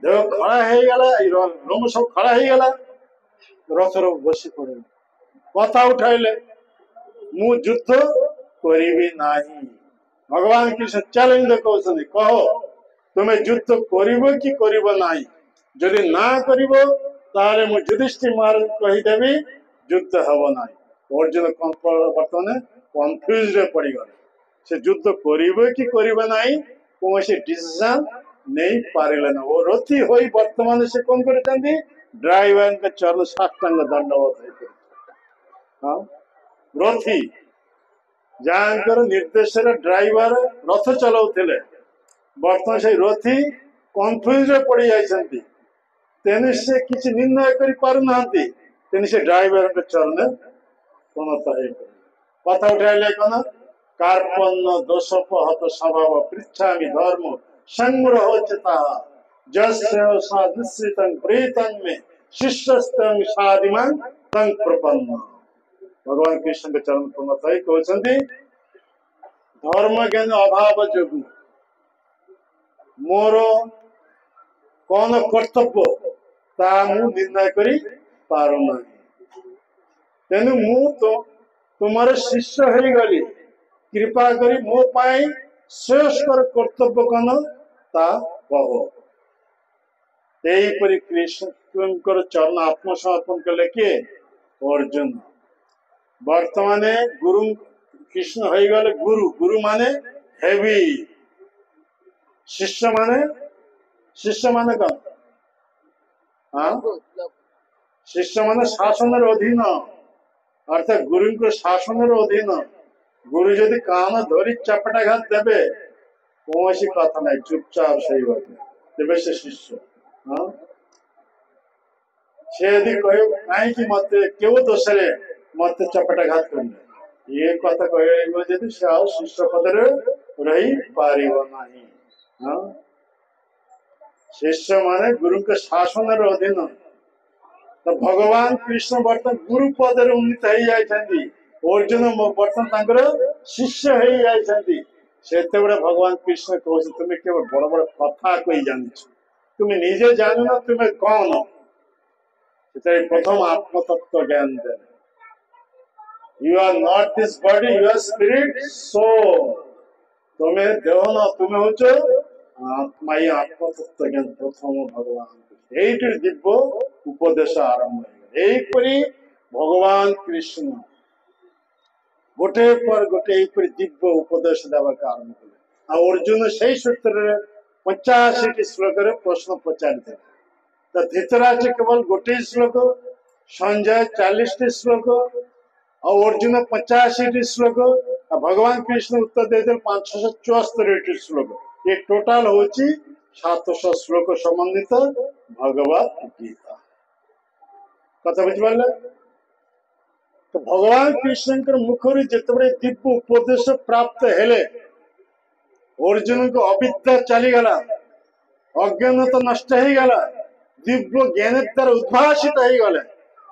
देह खड़ा हो रोम सब खड़ा हो गला रथर बसी पड़े कथा उठाइले मु युद्ध करी नाही भगवान कृष्ण चैलेंज कहते कह तुम्हें युद्ध कर कि कर ना जदि ना कर ताले मु युधिष्ठिर महाराज कहीदेवी युद्ध हम ना। अर्जुन बर्तमान कन्फ्यूज पड़ गले से युद्ध करिवे कि करिवे नाही कौन से डिसीजन नहीं पारिले ना। वो रथी होई वर्तमान से कौन करते ड्राइवर के चरण साष्टांग दंडवत। हाँ रथी जहाँकर निर्देश ड्राइवर रथ चलाउथिले वर्तमान से रथी कन्फ्यूज पड़ जाइछन्ती तेने से किसी निर्णय करि पारु नांती तेने से ड्राइवर के चरण कोनता है कथा उठाइले कोन कार्पण्य दोषोपहत स्वभाव पृच्छामि धर्म संग्रह चिता जस्य सादृश्यतं प्रीतं में शिष्यस्तं सादिमां तं प्रपन्न। भगवान कृष्ण के चरण कोनता है कहते धर्म ज्ञान अभाव जोगु मोर कौन कर्तव्य ता मु निर्णय करि पारु ना। तेनु मु तो तुम्हारे शिष्य हो गली कृपा करी मो पाई श्रेष्ठकर कर्तव्य कौन ता कहो। यहीपरि कृष्ण चरण आत्मसमर्पण कले किए अर्जुन। वर्तमान गुरु कृष्ण हो गले गुरु गुरु माने हेवी शिष्य माने कौन हाँ शिष्य माने शासन अधीन अर्थात गुरु को शासन अधीन। गुरु जदि कान धरी चपटा घात देवे कौन सी कथा ना चुपचाप सही तेरे से शिष्य। हाँ से यदि कह कहीं मत क्यों दोष मत चपटा घात कर ये कथा कह शिष्य पद रही पार नहीं। हाँ शिष्य माने गुरु के शासन अधीन। तो भगवान कृष्ण बर्तमान गुरु पद उन्नीत हो जाती अर्जुन बर्तमान शिष्य हो जाती से भगवान कृष्ण कह तुम्हें केवल बड़ बड़ कथा कही जान तुम्हें निजे जान ना तुम्हें कौन प्रथम आत्मतत्व ज्ञान दे। You are not this body you are spirit soul तुम्हें देह ना तुम्हें हो आत्मा ही आत्मतत्व ज्ञान प्रथम भगवान यही दिव्य उपदेश आरंभ यहीपरि भगवान कृष्ण गोटे पर गोटे दिव्य उपदेश देवा आरंभ कले। अर्जुन से सूत्र 85 श्लोक प्रश्न पचारि तो धृतराष्ट्र केवल गोटे श्लोक संजय 40 श्लोक और अर्जुन 85 श्लोक भगवान कृष्ण उत्तर देते 574 श्लोक ये टोटाल होची 700 श्लोक संबंधित भगवत गीता कथा बुझे। तो भगवान कृष्ण मुखर जिते दिव्य उपदेश प्राप्त हेले अर्जुन को अविद्या चलीगला अज्ञानता नष्ट हो गला दिव्य ज्ञान द्वारा उद्भाषित हो गले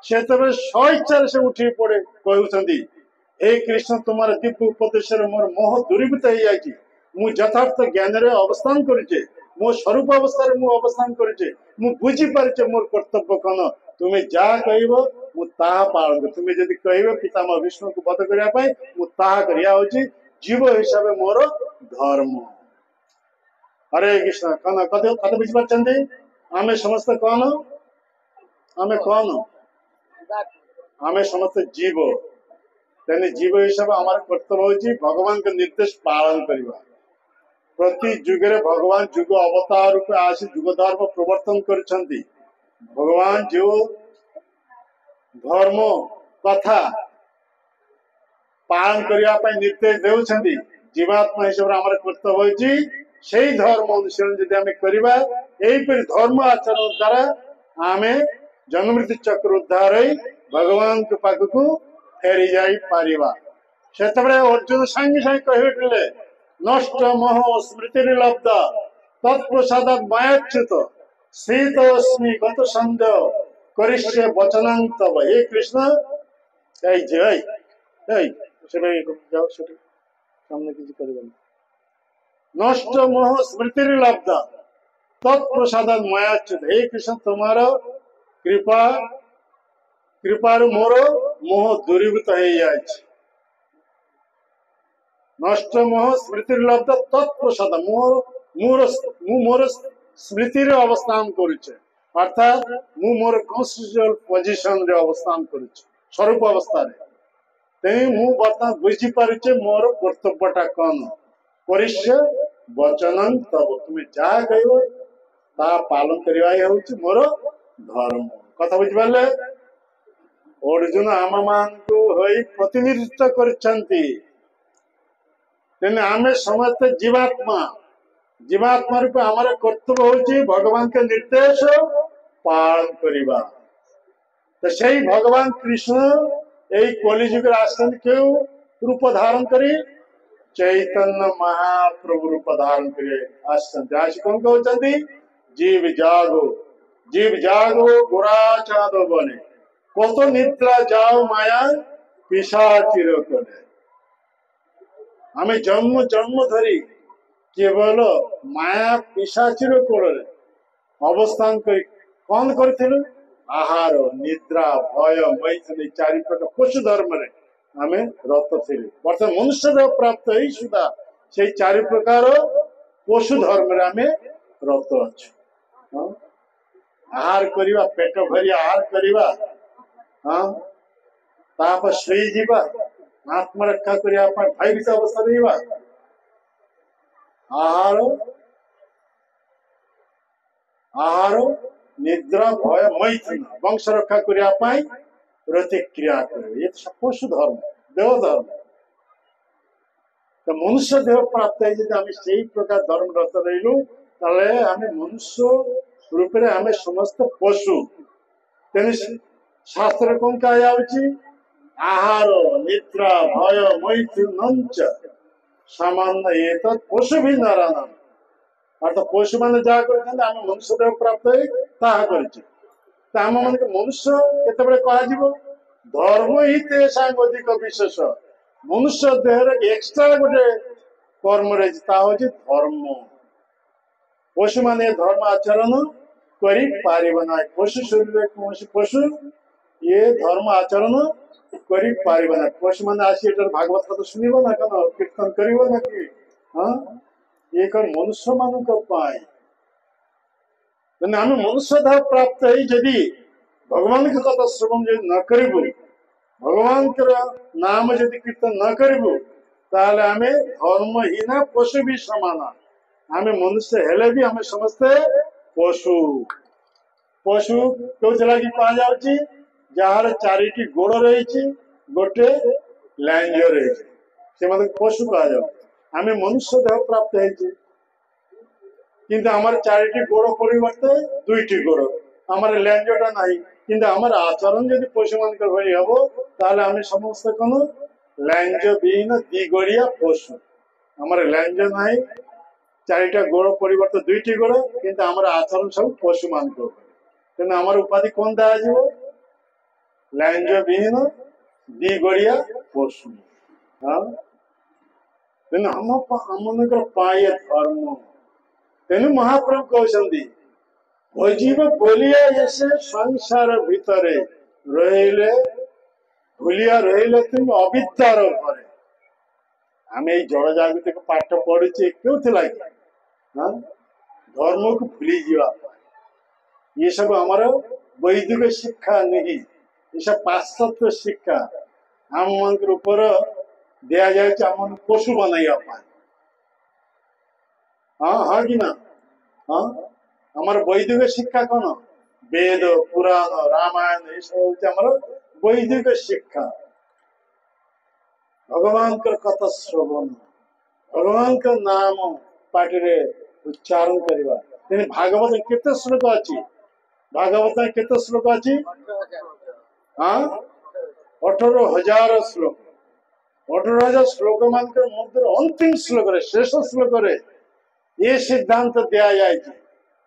से स्वेच्छा से उठी पड़े कहते हे कृष्ण तुम्हारे दिव्य उपदेश मोर मोह दूरीभूत हो जाए मु यथार्थ ज्ञान अवस्थान करुचे मो स्वरूप अवस्था अवस्थान करुचे मु बुझी पारे मोर कर्तव्य कौन तुम्हें जहाँ कह पालन तुम्हें जदि कह पितामह विष्णु को वध करने जीव हिसाब मोर धर्म। हरे कृष्ण कौन कथ कथ बुझी आमे समस्त कौन आमे कौन आमे समस्त जीव तेने जीव हिसाब आम कर्तव्य हो भगवान के निर्देश पालन करवा। प्रति जुगे भगवान जुग अवतार रूपे आसी जुग धर्म प्रवर्तन कर भगवान जो धर्म कथा पालन करने निर्देश देउछंती जीवात्मा हिसाब से आम कर्तव्य से धर्म अनुसरण जदि आम करवा यहीपरि धर्म आचरण द्वारा आम जन्म मृत्यु चक्र उद्धार भगवान के पाखक फेरी जाई पारिबा। सेतबेले अर्जुन संगे संगे कहिले नष्ट मोह स्मृति लब्ध तत्प्रसाद मायाच्युत शीतोस्मि गत संदेह करिष्ये वचनं तव। हे कृष्ण जाओ सामने किसी करिबा नष्ट मोह स्मृति लब्ध तत्प्रसाद मायाच्युत। हे कृष्ण तुम्हारा कृपा कृपार मोर मोह दूरीभूत हो जाए नष्ट मोह स्मृति लब्ध तत्प्रसाद मोर स्मृति अवस्थान करुचे अर्थात मु मोर कॉन्स्टिट्यूशनल पोजिशन रे अवस्थान करूछु स्वरूप अवस्था रे तेनी मु वर्तमान बुझी पारुचे मोर कर्तव्यटा कौन परिश्य वचनं तब तुम जा कहबो ता पालन करवा होउची मोर धर्म कथा बुझी पाले अर्जुन आम मान को होई प्रतिनिधित्व करछंती तेने आमे समस्त जीवात्मा जीवात्मा रूप हमारे कर्तव्य होची भगवान के निर्देश पालन करिबा तो सही भगवान कृष्ण यही कलिजुग आसन क्यों रूप धारण करी चैतन्य महाप्रभु रूप धारण करे आसन आज कौन कहते जीव जागो गोराचादो बने कत निद्रा जाओ माया पिशाचिर करे हमें जन्म जन्म धरी केवल माया पिशाचिर कोड़े अवस्थान कर कौन करथिलु आहार निद्रा भय मैथुनी चारि प्रकार पशु धर्म रे आमे रत थिलु वर्तमान मनुष्य देह प्राप्त होई सुधा से चारि प्रकार पशु धर्म रे आमे रत अछु आहार करिवा पेट भरी आहार करिवा हां ताप सोई जीवा आत्मरक्षा करिया पर भयभीत अवस्था रहिबा आहार निद्रा भय मैथुन वंश रक्षा करिया पाई प्रतिक्रिया करे ये सब पशु धर्म देव धर्म तो मनुष्य देह प्राप्त है यदि हम सही प्रकार धर्म रत रहिलु ताले हमें मनुष्य रूप रे हमें समस्त पशु तेने शास्त्र कौन कहा जाउची आहार निद्रा भय मैथुन सामान्य एतत् पशु भी नारायण अर्थात पशु मान जहाँ कर मनुष्य देह प्राप्त है ताहा करछि त आम मन मनुष्य केतेबेले कहा जीवो धर्म ही तेसा अधिक विशेष मनुष्य देहर एक्स्ट्रा गोटे कर्म रही धर्म पशु मान धर्म आचरण करि पारिबो ना पशु शरीर कौन पशु ये धर्म आचरण करि पारिबो ना पशु मान आसी एटर भागवत कथा सुनिबो ना कन कीर्तन करिबो ना कि हां ये कर मनुष्य मान को पाए आम मनुष्य देह प्राप्त है यदि भगवान के कथा श्रवण यदि न करिबो भगवान के नाम यदि कीर्तन न करिबो ताले आमे धर्महीन पशु भी समान आमे मनुष्य हेले भी आमे समस्ते पशु पशु कोथला की पा जाउची जार चारिटी गोड़ रही गोटे लांज रही से मतलब पशु कहा जाओ आमे मनुष्य देह प्राप्त है किंतु हमारे चारिटी गोड़ परिवर्ते दुईटी गोड़ हमारे लैंजटा नहीं किंतु हमारे आचरण यदि पशु मान भरी हम ताले आमे समस्त कौन लैंज विहीन दिगड़िया पशु हमारे लैंज नहीं चारिटा गोड़ परिवर्ते दुईटी गोड़ किंतु हमारे आचरण सब पशु मान तेना हमारे उपाधि कौन दिया लैंज विहीन दिगड़िया पशु हाँ तेना हम पाए धर्म तेनु महाप्रभु कहते भजीव बोलिया ऐसे संसार भितर रहिले भूलिया रहिले तुम अविद्यार घरे आम जड़ जागृतिक पाठ पढ़ुचे क्यों लगे हाँ धर्म को भूली जावा ये सब हमार वैदिक शिक्षा नहीं ये सब पाश्चात्य शिक्षा आम मन ऊपर दिया जाए आम पशु बनाइया हाँ हाँ कि ना हाँ हमार वैदिक शिक्षा कौन वेद पुराण रामायण ये सब हमार वैदिक शिक्षा भगवान कथा श्रवण भगवान का नाम पार्टी रे उच्चारण करवा भागवत केते श्लोक अच्छी भागवत केते श्लोक अच्छी हाँ 18,000 श्लोक 18,000 श्लोक मान मध्य अंतिम श्लोक शेष श्लोक ये सिद्धांत दिया जाए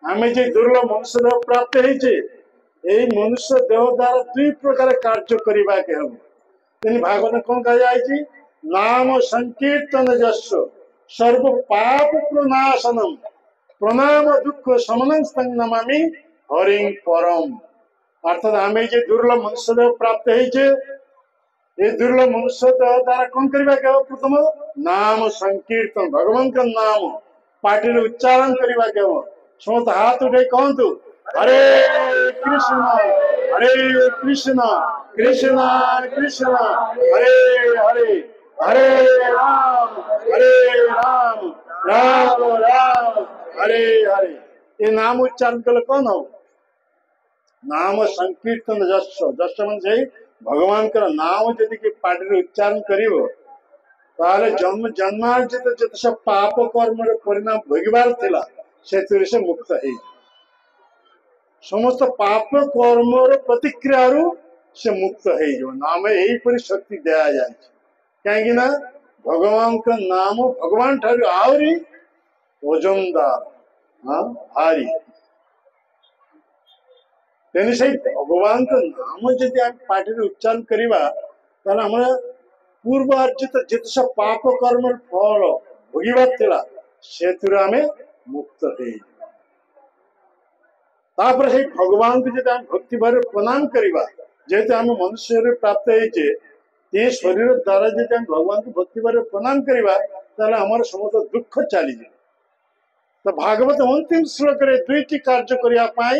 आम जो दुर्लभ मनुष्य देह प्राप्त होइछे मनुष्य देह द्वारा दुई प्रकार कार्य करने के हम भागवत कौन कहा जाए नाम संकीर्तन जस्व सर्व पाप प्रनाशनम प्रणाम दुख शमनं नमामि हरिं परम अर्थात आम जो दुर्लभ मनुष्य देह प्राप्त होइछे दुर्लभ मनुष्य देह द्वारा कौन करने के प्रथम नाम संकीर्तन भगवान का नाम पार्टी उच्चारण करने के समस्त हाथ उठे कहतु हरे कृष्ण हरे कृष्ण कृष्ण कृष्ण हरे हरे हरे राम राम राम राम हरे हरे। ये नाम उच्चारण कले कौन हो? नाम संकीर्तन जश जश म्हणजे भगवान का नाम जदि कि पाटी उच्चारण करिवो ताले जन्म जन्मार्जित जत सब पाप कर्म परिणाम भोगवार थिला से मुक्त है। समस्त पाप कर्म प्रतिक्रिया से मुक्त हो नाम यही परी शक्ति दिया जाए कहीं भगवान का नाम भगवान ठारू आहरी ओजनदार हाँ भारी तेने से भगवान का नाम जदि आम पार्टी उच्चारण करवा पूर्व अर्जित जित सब पाप कर्म फल भोगवार थिला से मुक्त है। तापर से भगवान को जब भक्ति भाव प्रणाम करवा जेहेतु आम मनुष्य प्राप्त होते शरीर द्वारा जब भगवान को भक्ति भाव प्रणाम करवा आम समस्त दुख चली जाए। तो भागवत अंतिम श्लोक दुईटी कार्य करने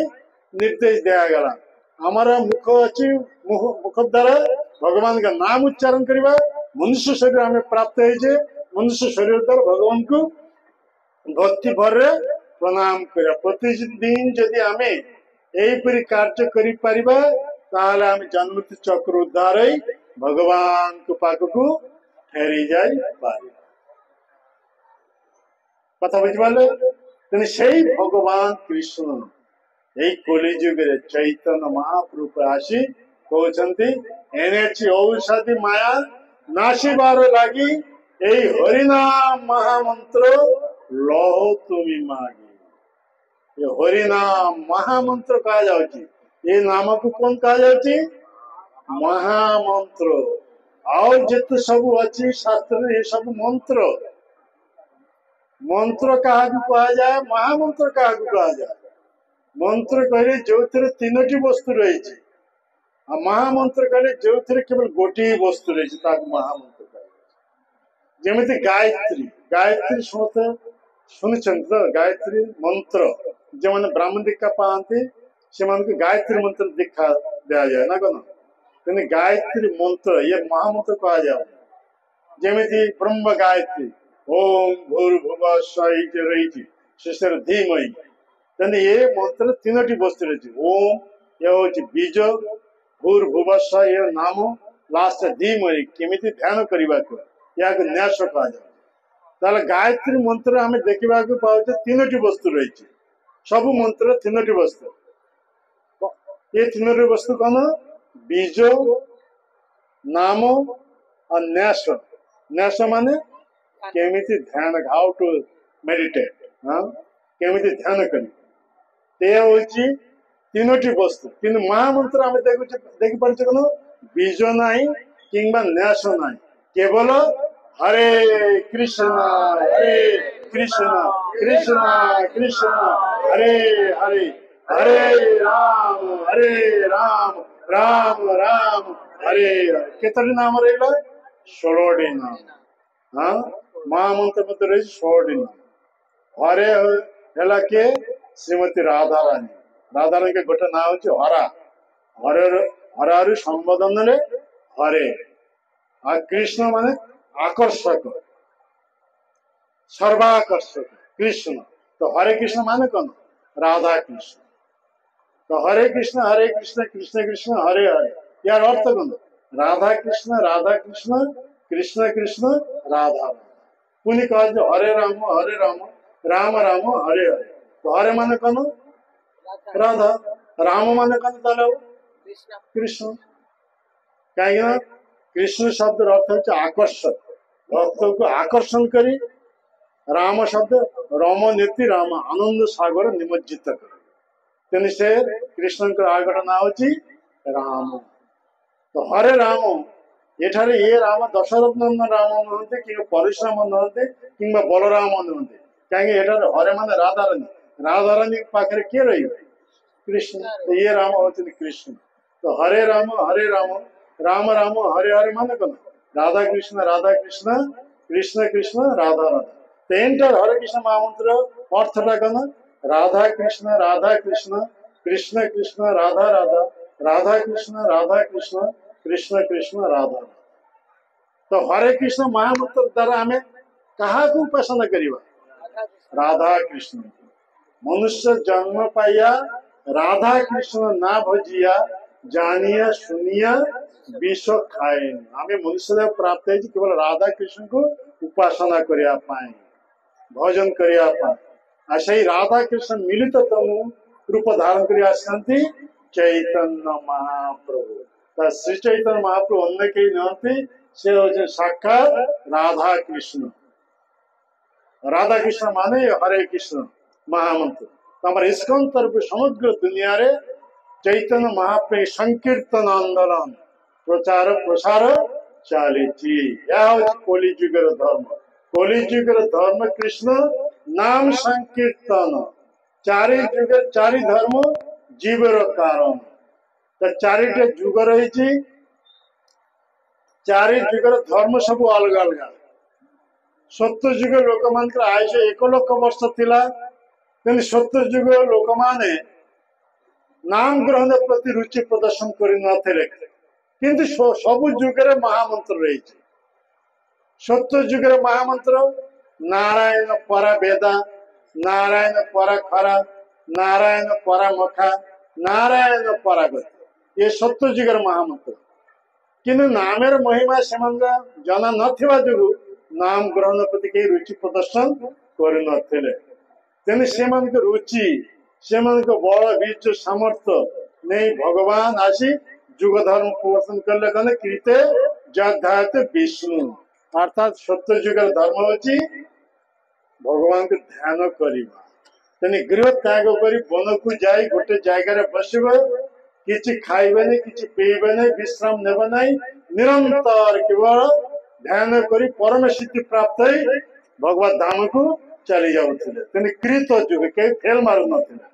निर्देश दिगला आमर मुख अच्छी मुख द्वारा भगवान का नाम उच्चारण करवा मनुष्य शरीर आम प्राप्त होते मनुष्य शरीर द्वारा भगवान को भक्ति भर प्रणाम कर प्रतिदिन जदि आम यहीपरी कार्य कर जन्मृत्यु चक्र उद्धार भगवान को पाखक फेरी जाए कथा बुझे तेने से भगवान कृष्ण यही कलिजुग चैतन्य महाप्रभु आसी कहते एने औषधि माया नाशिबार लगी यही हरिनाम महामंत्र लहो तुम मागी ये हरिनाम महामंत्र कहा जाउची ये नाम को कौन कहा जाउची महामंत्र और जित सब अच्छी शास्त्र ये सब मंत्र मंत्र क्या कहा जाए महामंत्र क्या कहा जाए मंत्र कहले जो तीनो वस्तु रही महामंत्र कहले जो केवल गोटे वस्तु रही महामंत्र कह जमी गायत्री गायत्री समस्त शुणी तो गायत्री मंत्र जो मैंने ब्राह्मण दीक्षा पाते से गायत्री मंत्र दीक्षा दिया जाए ना कौन तेने गायत्री मंत्र ये महामंत्र कहा जाए जमी ब्रह्म गायत्री ओम भूर्भुवः स्वः रही शेषर धीमहि तेने ये मंत्र तीनो वस्तु रही ओम ये हूँ बीज भूर्भुवः स्वः ये नाम लास्ट धीमहि केमिति ध्यान करने को या न्यास कहा जाए गायत्री मंत्र आम देखा पाचे तीनो वस्तु रही सब मंत्र तीनो वस्तु ये तीनो वस्तु कौन बीज नाम और न्यास न्यास माने केमिति ध्यान हाउ टू मेडिटेट हाँ केमिति ध्यान करी तीनो वस्तु कि महामंत्र आम देखी पारे कौन बीज ना कि न्यास ना केवल हरे कृष्ण कृष्ण कृष्ण हरे हरे हरे राम राम राम हरे हरे केतरी नाम रहा 16 नाम हाँ महामंत्र मत रही 16 नाम हरे है किए श्रीमती राधा रानी के गोटे ना हूँ हरा हरे हरारू संबोधन हरे आ कृष्ण माने आकर्षक सर्वाकर्षक कृष्ण तो हरे कृष्ण माने कौन राधा कृष्ण तो हरे कृष्ण कृष्ण कृष्ण हरे हरे यार अर्थ कौन राधा कृष्ण कृष्ण कृष्ण राधा पुनि कह हरे राम राम राम हरे हरे तो हरे माने कौन राधा राम माने कौन कृष्ण कहीं कृष्ण शब्द अर्थ है आकर्षक भक्त को आकर्षण करी राम शब्द राम नीति राम आनंद सागर निमज्जित कर से कृष्ण को आगट ना हूँ राम तो हरे राम ये राम दशरथ नंदन राम नुहति कि परशुराम नुहति कि बलराम नुहति कहीं हरे मान राधारानी पाखे किए रही कृष्ण तो ये राम होती कृष्ण तो हरे राम राम राम हरे हरे मान कौन राधा कृष्ण कृष्ण कृष्ण राधा राधा तो एंटर हरे कृष्ण महामंत्र अर्थटा कौन राधा कृष्ण कृष्ण कृष्ण राधा राधा राधा कृष्ण कृष्ण कृष्ण राधा राधा। तो हरे कृष्ण महामंत्र द्वारा आम क्या उपासना करवा राधा कृष्ण। मनुष्य जन्म पाइया राधा कृष्ण ना भजिया जानिया सुनिया विष खाए। आम मनुष्य प्राप्त है केवल राधा कृष्ण को उपासना करने भजन करने से राधा कृष्ण मिलित तनु रूप धारण कर आसती चैतन्य महाप्रभु। तो श्री चैतन्य महाप्रभु अन्य कहीं नहती से होते साक्षात राधा कृष्ण। राधा कृष्ण माने हरे कृष्ण महामंत्र। तमर इस्कन तरफ समग्र दुनिया रे चैतन्य महाप्रभु संकीर्तन आंदोलन प्रचार प्रसार चली कली जुगर धर्म। कली जुगर धर्म कृष्ण नाम संकीर्तन चारि जुग चारि धर्म जीवर कारण। तो चारिटे जुग रही चारि जुगर धर्म सब अलग अलग। सत्य जुग लोक मान आयुष 1 लाख वर्ष थिला कि सत्य जुग लोक माने नाम ग्रहण प्रति रुचि प्रदर्शन करते किंतु सब जुगे महामंत्र रही। सत्य जुगे महामंत्र नारायण परा वेदा नारायण परा खरा नारायण परा मखा नारायण परा गति ये सत्य जुगर महामंत्र। किंतु नामेर महिमा से जना नथिबा जुगु नाम ग्रहण प्रति कई रुचि प्रदर्शन करनथिले। तेने सेमान के रुचि सेमान के बल बीच सामर्थ्य नहीं भगवान आसी जुग धर्म प्रवर्तन करले कने कृते जद्धात विष्णु अर्थात सत्य जुग धर्म होची भगवान के ध्यान करिबा। तेने गृह त्याग करी वन को जाई गोटे जायगा रे बसिबो किछि खाइबे किछि पीबे विश्राम नेबे नहीं निरंतर केवल ध्यान करी परम सिद्धि प्राप्त है भगवत धाम को चली जाउथिले। तेने कृत जुग के फेल मारु नथिले।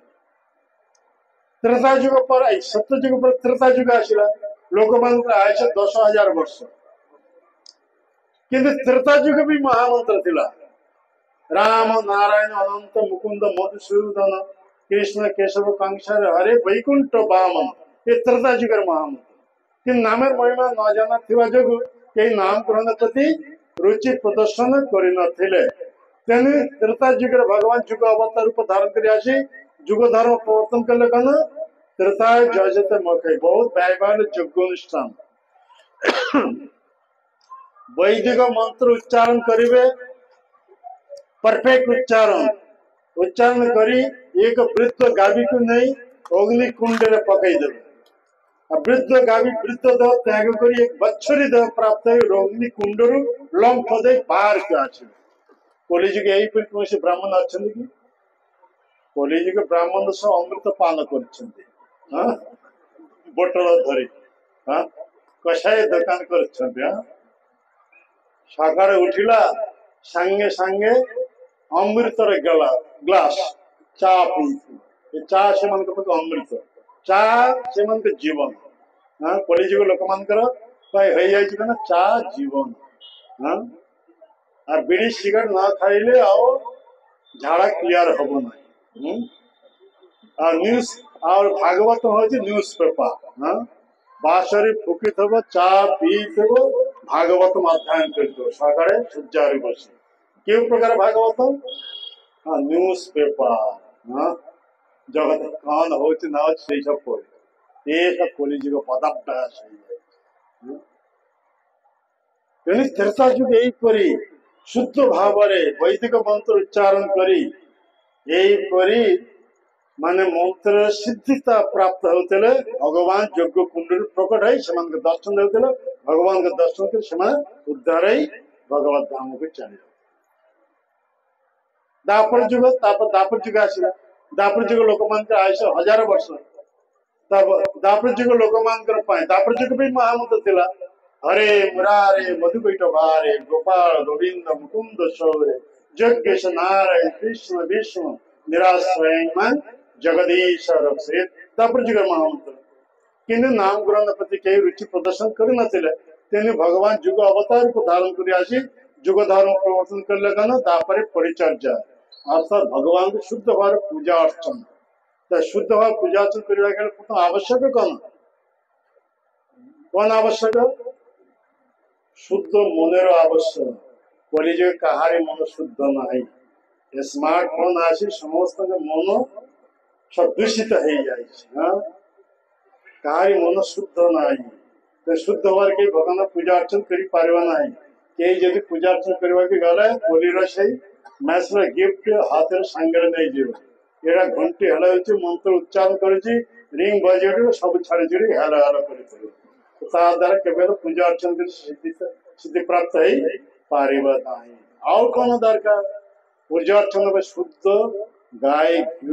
त्रेता जुग पर सत्य जुग पर त्रेता जुग आसिला लोक मान आयुष 10,000 वर्ष किंतु त्रेता जुग भी महामंत्र थिला राम नारायण अनंत मुकुंद मधुसूदन कृष्ण केशव कांक्षर हरे वैकुंठ वामन ये त्रेता जुगर महामंत्र। कि नामेर महिमा न जाना थिबा जोगु कई नाम ग्रहण प्रति रुचि प्रदर्शन करिनथिले। तेने त्रेता जुगर भगवान जुग अवतार रूप धारण कर आसी जुग धर्म प्रवर्तन कले कन त्रेता जयजते मकई बहुत व्ययबहुल यज्ञानुष्ठान वैदिक मंत्र उच्चारण करिवे परफेक्ट उच्चारण करी एक वृद्ध गावी को नहीं अग्नि कुंड रे पकई देवे। वृद्ध गावी वृद्ध देह त्याग करी एक बच्छरी देह प्राप्त है अग्नि कुंड रु लंफ दे बाहर के आछे। कलिजुग यही पर कौन से ब्राह्मण अच्छा कि कलिजुग ब्राह्मण सब अमृत पान कर बोतल धरी कषाय दुकान कर सकाळ उठिला सांगे सांगे अमृतर ग्लास चा पी चा से अमृत चा से जीवन। कलिजुग लोक मानकर चा जीवन। और बीड़ी सिगरेट ना खाइले आओ झाड़ा क्लियर हम ना। और न्यूज और भागवत हूँ न्यूज पेपर बासरी फुकी थब चा पी थब भागवत अध्ययन कर सकाଳେ सूर्य बस क्यों प्रकार भागवत न्यूज पेपर जगत कौन हो सब पढ़े ये सब कलिजुग पदार्थ त्रेता जुग यहीपरी शुद्ध भाव वैदिक मंत्र उच्चारण करी यहीपरी माने मंत्र सिद्धिता प्राप्त होते भगवान यज्ञ कुंड प्रकट है दर्शन देते भगवान के दर्शन कर उद्धार भगवत धाम को चले। दापर जुग दापर जुग आसला दापर जुग लोक मान आयुष 1000 वर्ष दापर जुग लोक मान दापर जुग भी महामंत्र थिला हरे मुरारे मधुकैट भारे गोपाल गोविंद मुकुंद सौरे जगेश नारायण कृष्ण विष्णु निराश्रय जगदीश रक्षे दापर जुग महामंत्र। किंतु नाम ग्रहण प्रति कई रुचि प्रदर्शन कर भगवान जुग अवतार को धारण कर आसी जुग धर्म प्रवर्तन करले दापर परिचर्या अर्थात भगवान को शुद्ध भाव पूजा अर्चना ता शुद्ध भाव पूजा अर्चन करबा के प्रथम आवश्यक कौन आवश्यक शुद्ध मनर आवश्यक कलिजुग कहारी मन शुद्ध नहीं स्मार्टफोन आसी समस्त मन सब दूषित हो जाए कहारी मन शुद्ध नहीं तो शुद्ध हमारे के भगवान पूजा अर्चन कर पारवा नहीं कई जब पूजा अर्चन करवा के गले होलीर से मैसर गिफ्ट हाथ सांगे नहीं जीव एरा घंटी हेला मंत्र उच्चारण कर रिंग बजे सब छाड़ी छाड़ी हेला हेला द्वारा केवल पूजा अर्चन कर सिद्धि प्राप्त हो पारिबा नहीं और कौन दरकार पूजा अर्चन में शुद्ध गाय घी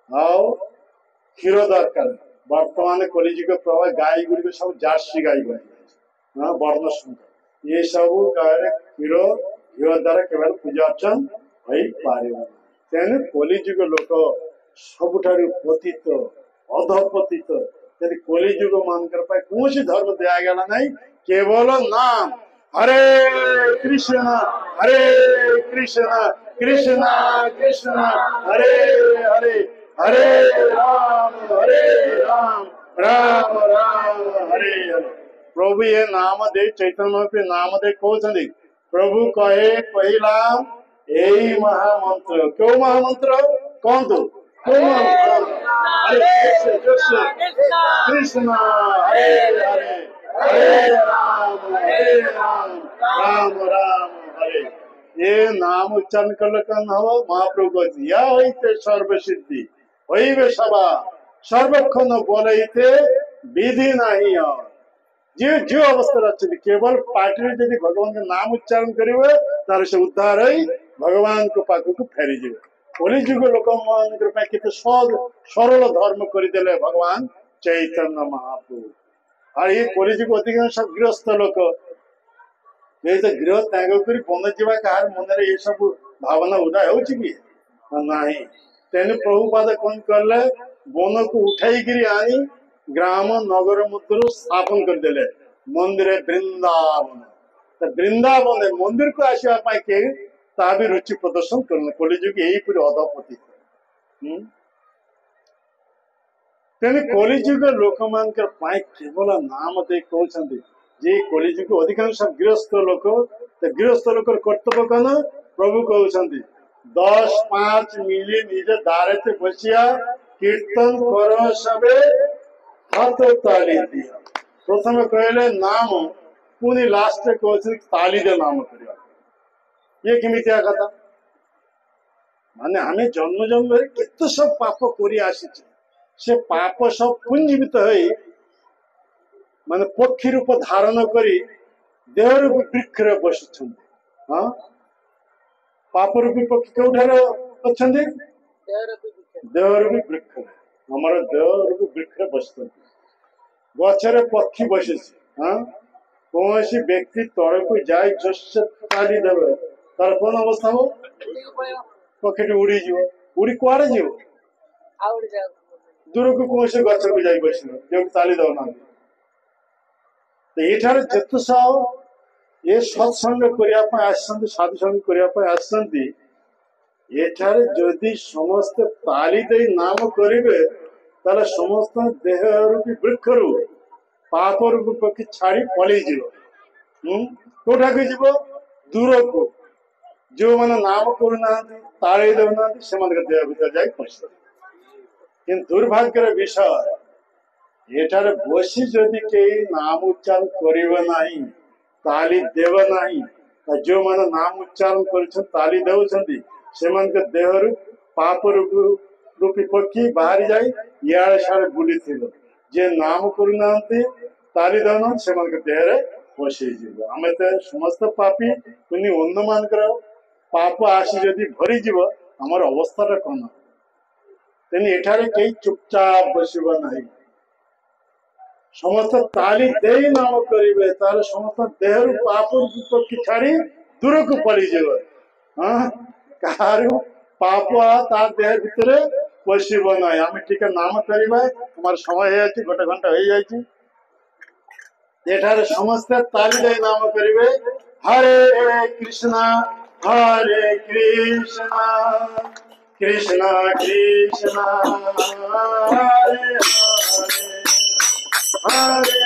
और क्षीर दरकार बर्तमान कलिजुग प्रभाव गाय गुड़ी सब जर्सी गाय हाँ वर्ण सुंदर ये सब गाय क्षीर घी द्वारा केवल पूजा अर्चन हो पार तेणु कलिजुग लोक सब पतित अधपतित यदि कलिजुग मानकर कौन धर्म दिगला ना केवल नाम हरे कृष्ण कृष्ण कृष्ण हरे हरे हरे राम राम राम हरे हरे प्रभु ये नाम दे चैतन्य पे नाम दे कहते प्रभु कहे पहला यही महामंत्र क्यों महामंत्र कौन तो हरे कृष्ण हरे हरे हरे राम राम राम हरे ये नाम उच्चारण कर महाप्रभु कहते या होते सर्व सिद्धि होइबे सभा सर्वक्षण बोलते विधि नहीं जे जो अवस्था अच्छे केवल पार्टी जब भगवान के नाम उच्चारण करेंगे तार से उद्धार हो भगवान को पाख को फेरी जीव कलिजुग लोक मान सरल धर्म करदे भगवान चैतन्य महाप्रभु और ये कलिजुग अधिकांश गृहस्थ लोक तो गृह त्याग कर बन जावा कहार मन ये सब भावना उदय हो तेन प्रभुपाद कौन कले बन को उठाई आनी ग्राम नगर मध्य स्थापन करदे मंदिर वृंदावन तो वृंदावन मंदिर को आसवा के भी रुचि प्रदर्शन कर कलिजुग यही पूरी अधपति तेणु कलिजुग लोक मान केवल नाम दे कहते जे कलिजुग अधिकांश गृहस्थ लोक कर्तव्य कौन प्रभु कहते 10-5 मिली निज दारे बसिया कीर्तन कर सबे हाथ ताली दिया प्रथम कहले नाम पुनी लास्ट कहते ताली दे नाम करवा ये केमितिया कथा माने हमें जन्म जन्म केते सब पाप करी आसी से पाप सब पुंजीवित होई माने पक्षी रूप धारण करी देह रूपी वृक्ष रे बसुछन हां पाप रूपी पक्षी केउठार अछंदी देह रूपी वृक्ष हमर देह रूपी वृक्ष रे बसुछन गछरे पक्षी बसे हाँ कौन सी व्यक्ति तल को जाए शस्य ताली देवे तार कौन अवस्था हो पक्षी उड़ी जीव उड़ी कुआड़े जीव दूर को कौन से गछ को जाई बस जो ताली दौना तो ये जिते सब ये सत्संग करने साधु संग करने यदि समस्त ताली दे नाम करेंगे ताले समस्त देह रूपी वृक्ष रू पाप रूपी पक्षी छाड़ी पलि कोठा को जीव दूर को जो मैंने नाम करूना ताली देना से देह भीतर जाए पशु कि दुर्भाग्यर विषय ये बसी जदि कई नाम उच्चारण कर ताली देव ना जो मैंने नाम उच्चारण कर दे से देह रू पाप रूपी पक्षी बाहरी जाए इे सारे बुली जे नाम करूना ताली दौना से देह बसई आम तो समस्त पापी पुनी अन्य मान पाप आसी जदि भरीज आमर अवस्था कौन तेन एठारे कई चुपचाप बसब ना समस्त ताली दे नाम करेंगे तार समस्त देह पाप पक्षी छाड़ी दूर को पलि हाँ कहार पाप ता देह भितर पशब ना आम ठीक नाम करवा तुम्हार समय हो गोटे घंटा हो जाए समस्त ताली दे नाम करेंगे हरे Krishna Krishna Krishna Hare Hare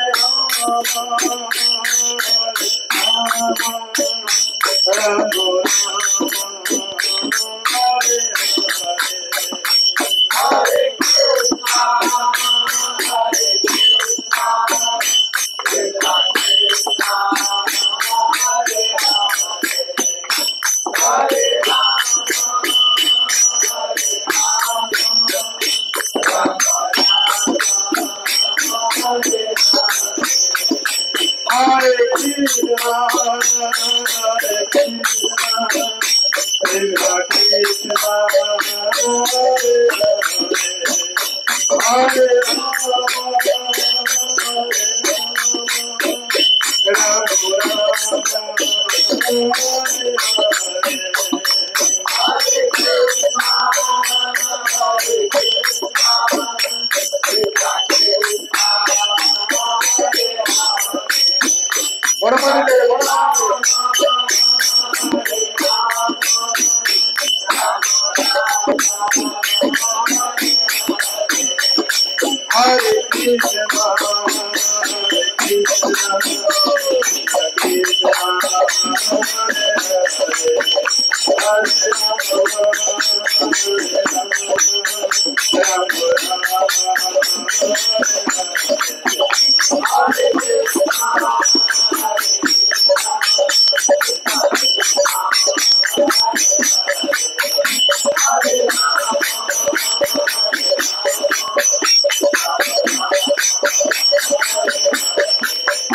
Hare Rama Rama Hare Hare Hare Krishna Hare Krishna Krishna Krishna Hare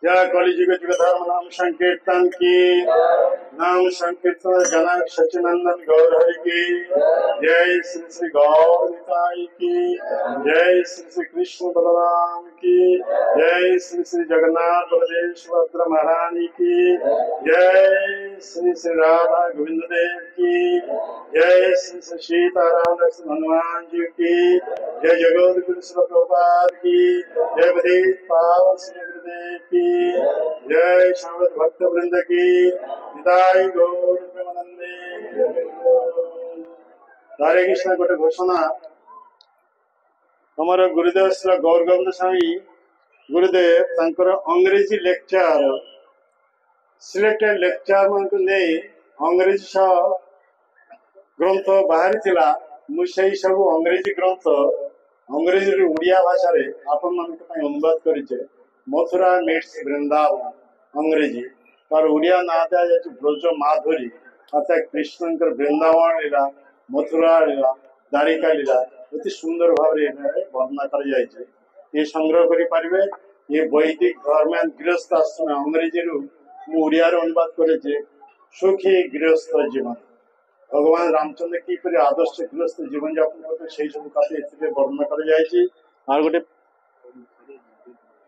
जय कलि जुग जुग धर्म नाम संकीर्तन की नाम संकीर्तन जनक सचिनंदन गौर हरि की जय श्री श्री गौर निताई की जय श्री श्री कृष्ण बलराम की जय श्री श्री जगन्नाथ बलदेव सुभद्रा महारानी की जय श्री श्री राधा गोविंद देव की जय श्री श्री सीताराम लक्ष्मण हनुमान जी की जय जगत गुरु श्री प्रभुपाद की जय वेद पावन श्री गुरुदेव की जय श्रीमद् भक्त वृंद की निताई गौर प्रेमानंदे। हरे कृष्ण गोटे घोषणा हमारे गुरुदेव श्री गौर गोविंद स्वामी गुरुदेव तांकर अंग्रेजी लेक्चर सिलेक्टेड लेक्चर मान नहीं अंग्रेजी सह ग्रंथ बाहरी थिला मुझे सब अंग्रेजी ग्रंथ अंग्रेजी उड़िया भाषा रे आपण मान अनुवाद करिचे मथुरा मीट्स वृंदावन अंग्रेजी तार उड़िया ना दिया जाए ब्रज माधुरी अर्थात कृष्णकर वृंदावन लीला मथुरा लीला द्वारिका लीला अति सुंदर भाव वर्णना कर ये संग्रह करें ये वैदिक धर्म गृहस्थ आश्रम अंग्रेजी उड़िया अनुवाद करे सुखी गृहस्थ जीवन भगवान रामचंद्र किपर आदर्श गृहस्थ जीवन यापन करते से सब कथा वर्णना कर गोटे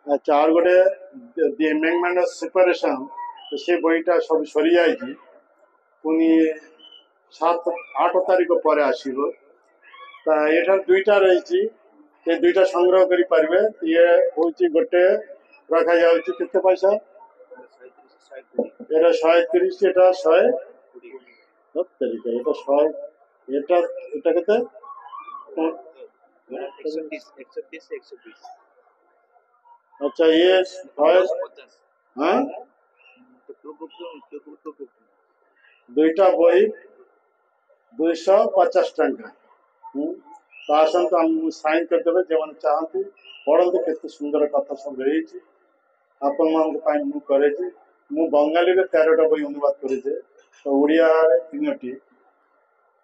अच्छा और गोटे दि एमेंडमेंट ऑफ सेपरेशन तो से बईटा सब सरी जाए पुनी 7-8 तारीख पर आसो ये दुईटा रही दुईटा संग्रह करें ये हूँ गोटे रखा जाते पैसा ये 130 ये 100 अच्छा ये दुईटा बही 250 टंका तो आसतु आम साइन करदे जो मैंने चाहती पढ़ते के सुंदर कथा सब रही आपण मान करे ମୁଁ ବଙ୍ଗାଳୀରେ 13ଟା ବହି ଅନୁବାଦ କରିଛି ତ ଓଡ଼ିଆରେ 3ଟି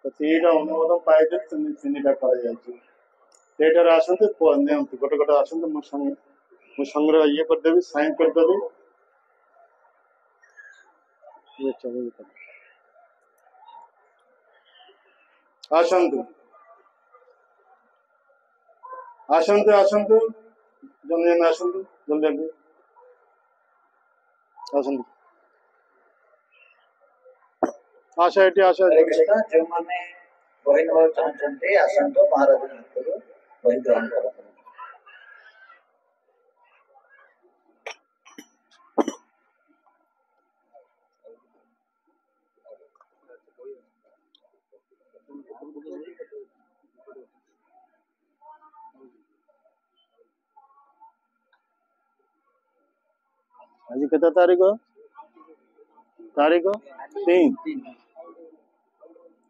ତ 3ଟା ଅନୁବାଦ ପାଇଲେ ତିନିଟା କରାଯାଇଛି ସେଇଟାରେ ଆସନ୍ତୁ ନିଅନ୍ତୁ ଗୋଟେ ଗୋଟେ ଆସନ୍ତୁ ମୁଁ ସଂଗ୍ରହ ଇଏ କରିଦେବି ସାଇନ୍ କରିଦେବି ଆସନ୍ତୁ ଆସନ୍ତୁ ଆସନ୍ତୁ ଜଲ୍ଦି ଆସନ୍ତୁ ଜଲ୍ଦି ଆସନ୍ତୁ ଆସ ଏଠି ଆସ ଯେଉଁମାନେ ବହି ନେବାକୁ ଚାହୁଁଛନ୍ତି ଆସନ୍ତୁ ମହାରାଜଙ୍କ ହାତରୁ ବହି ଗ୍ରହଣ କରନ୍ତୁ। आज केते तारीख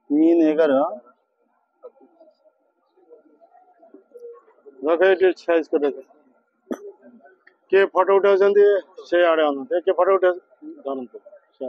3/11 रखे साइज कर किए फोटो उठाऊँ से आड़े आनते किए फोटो उठा धरतु से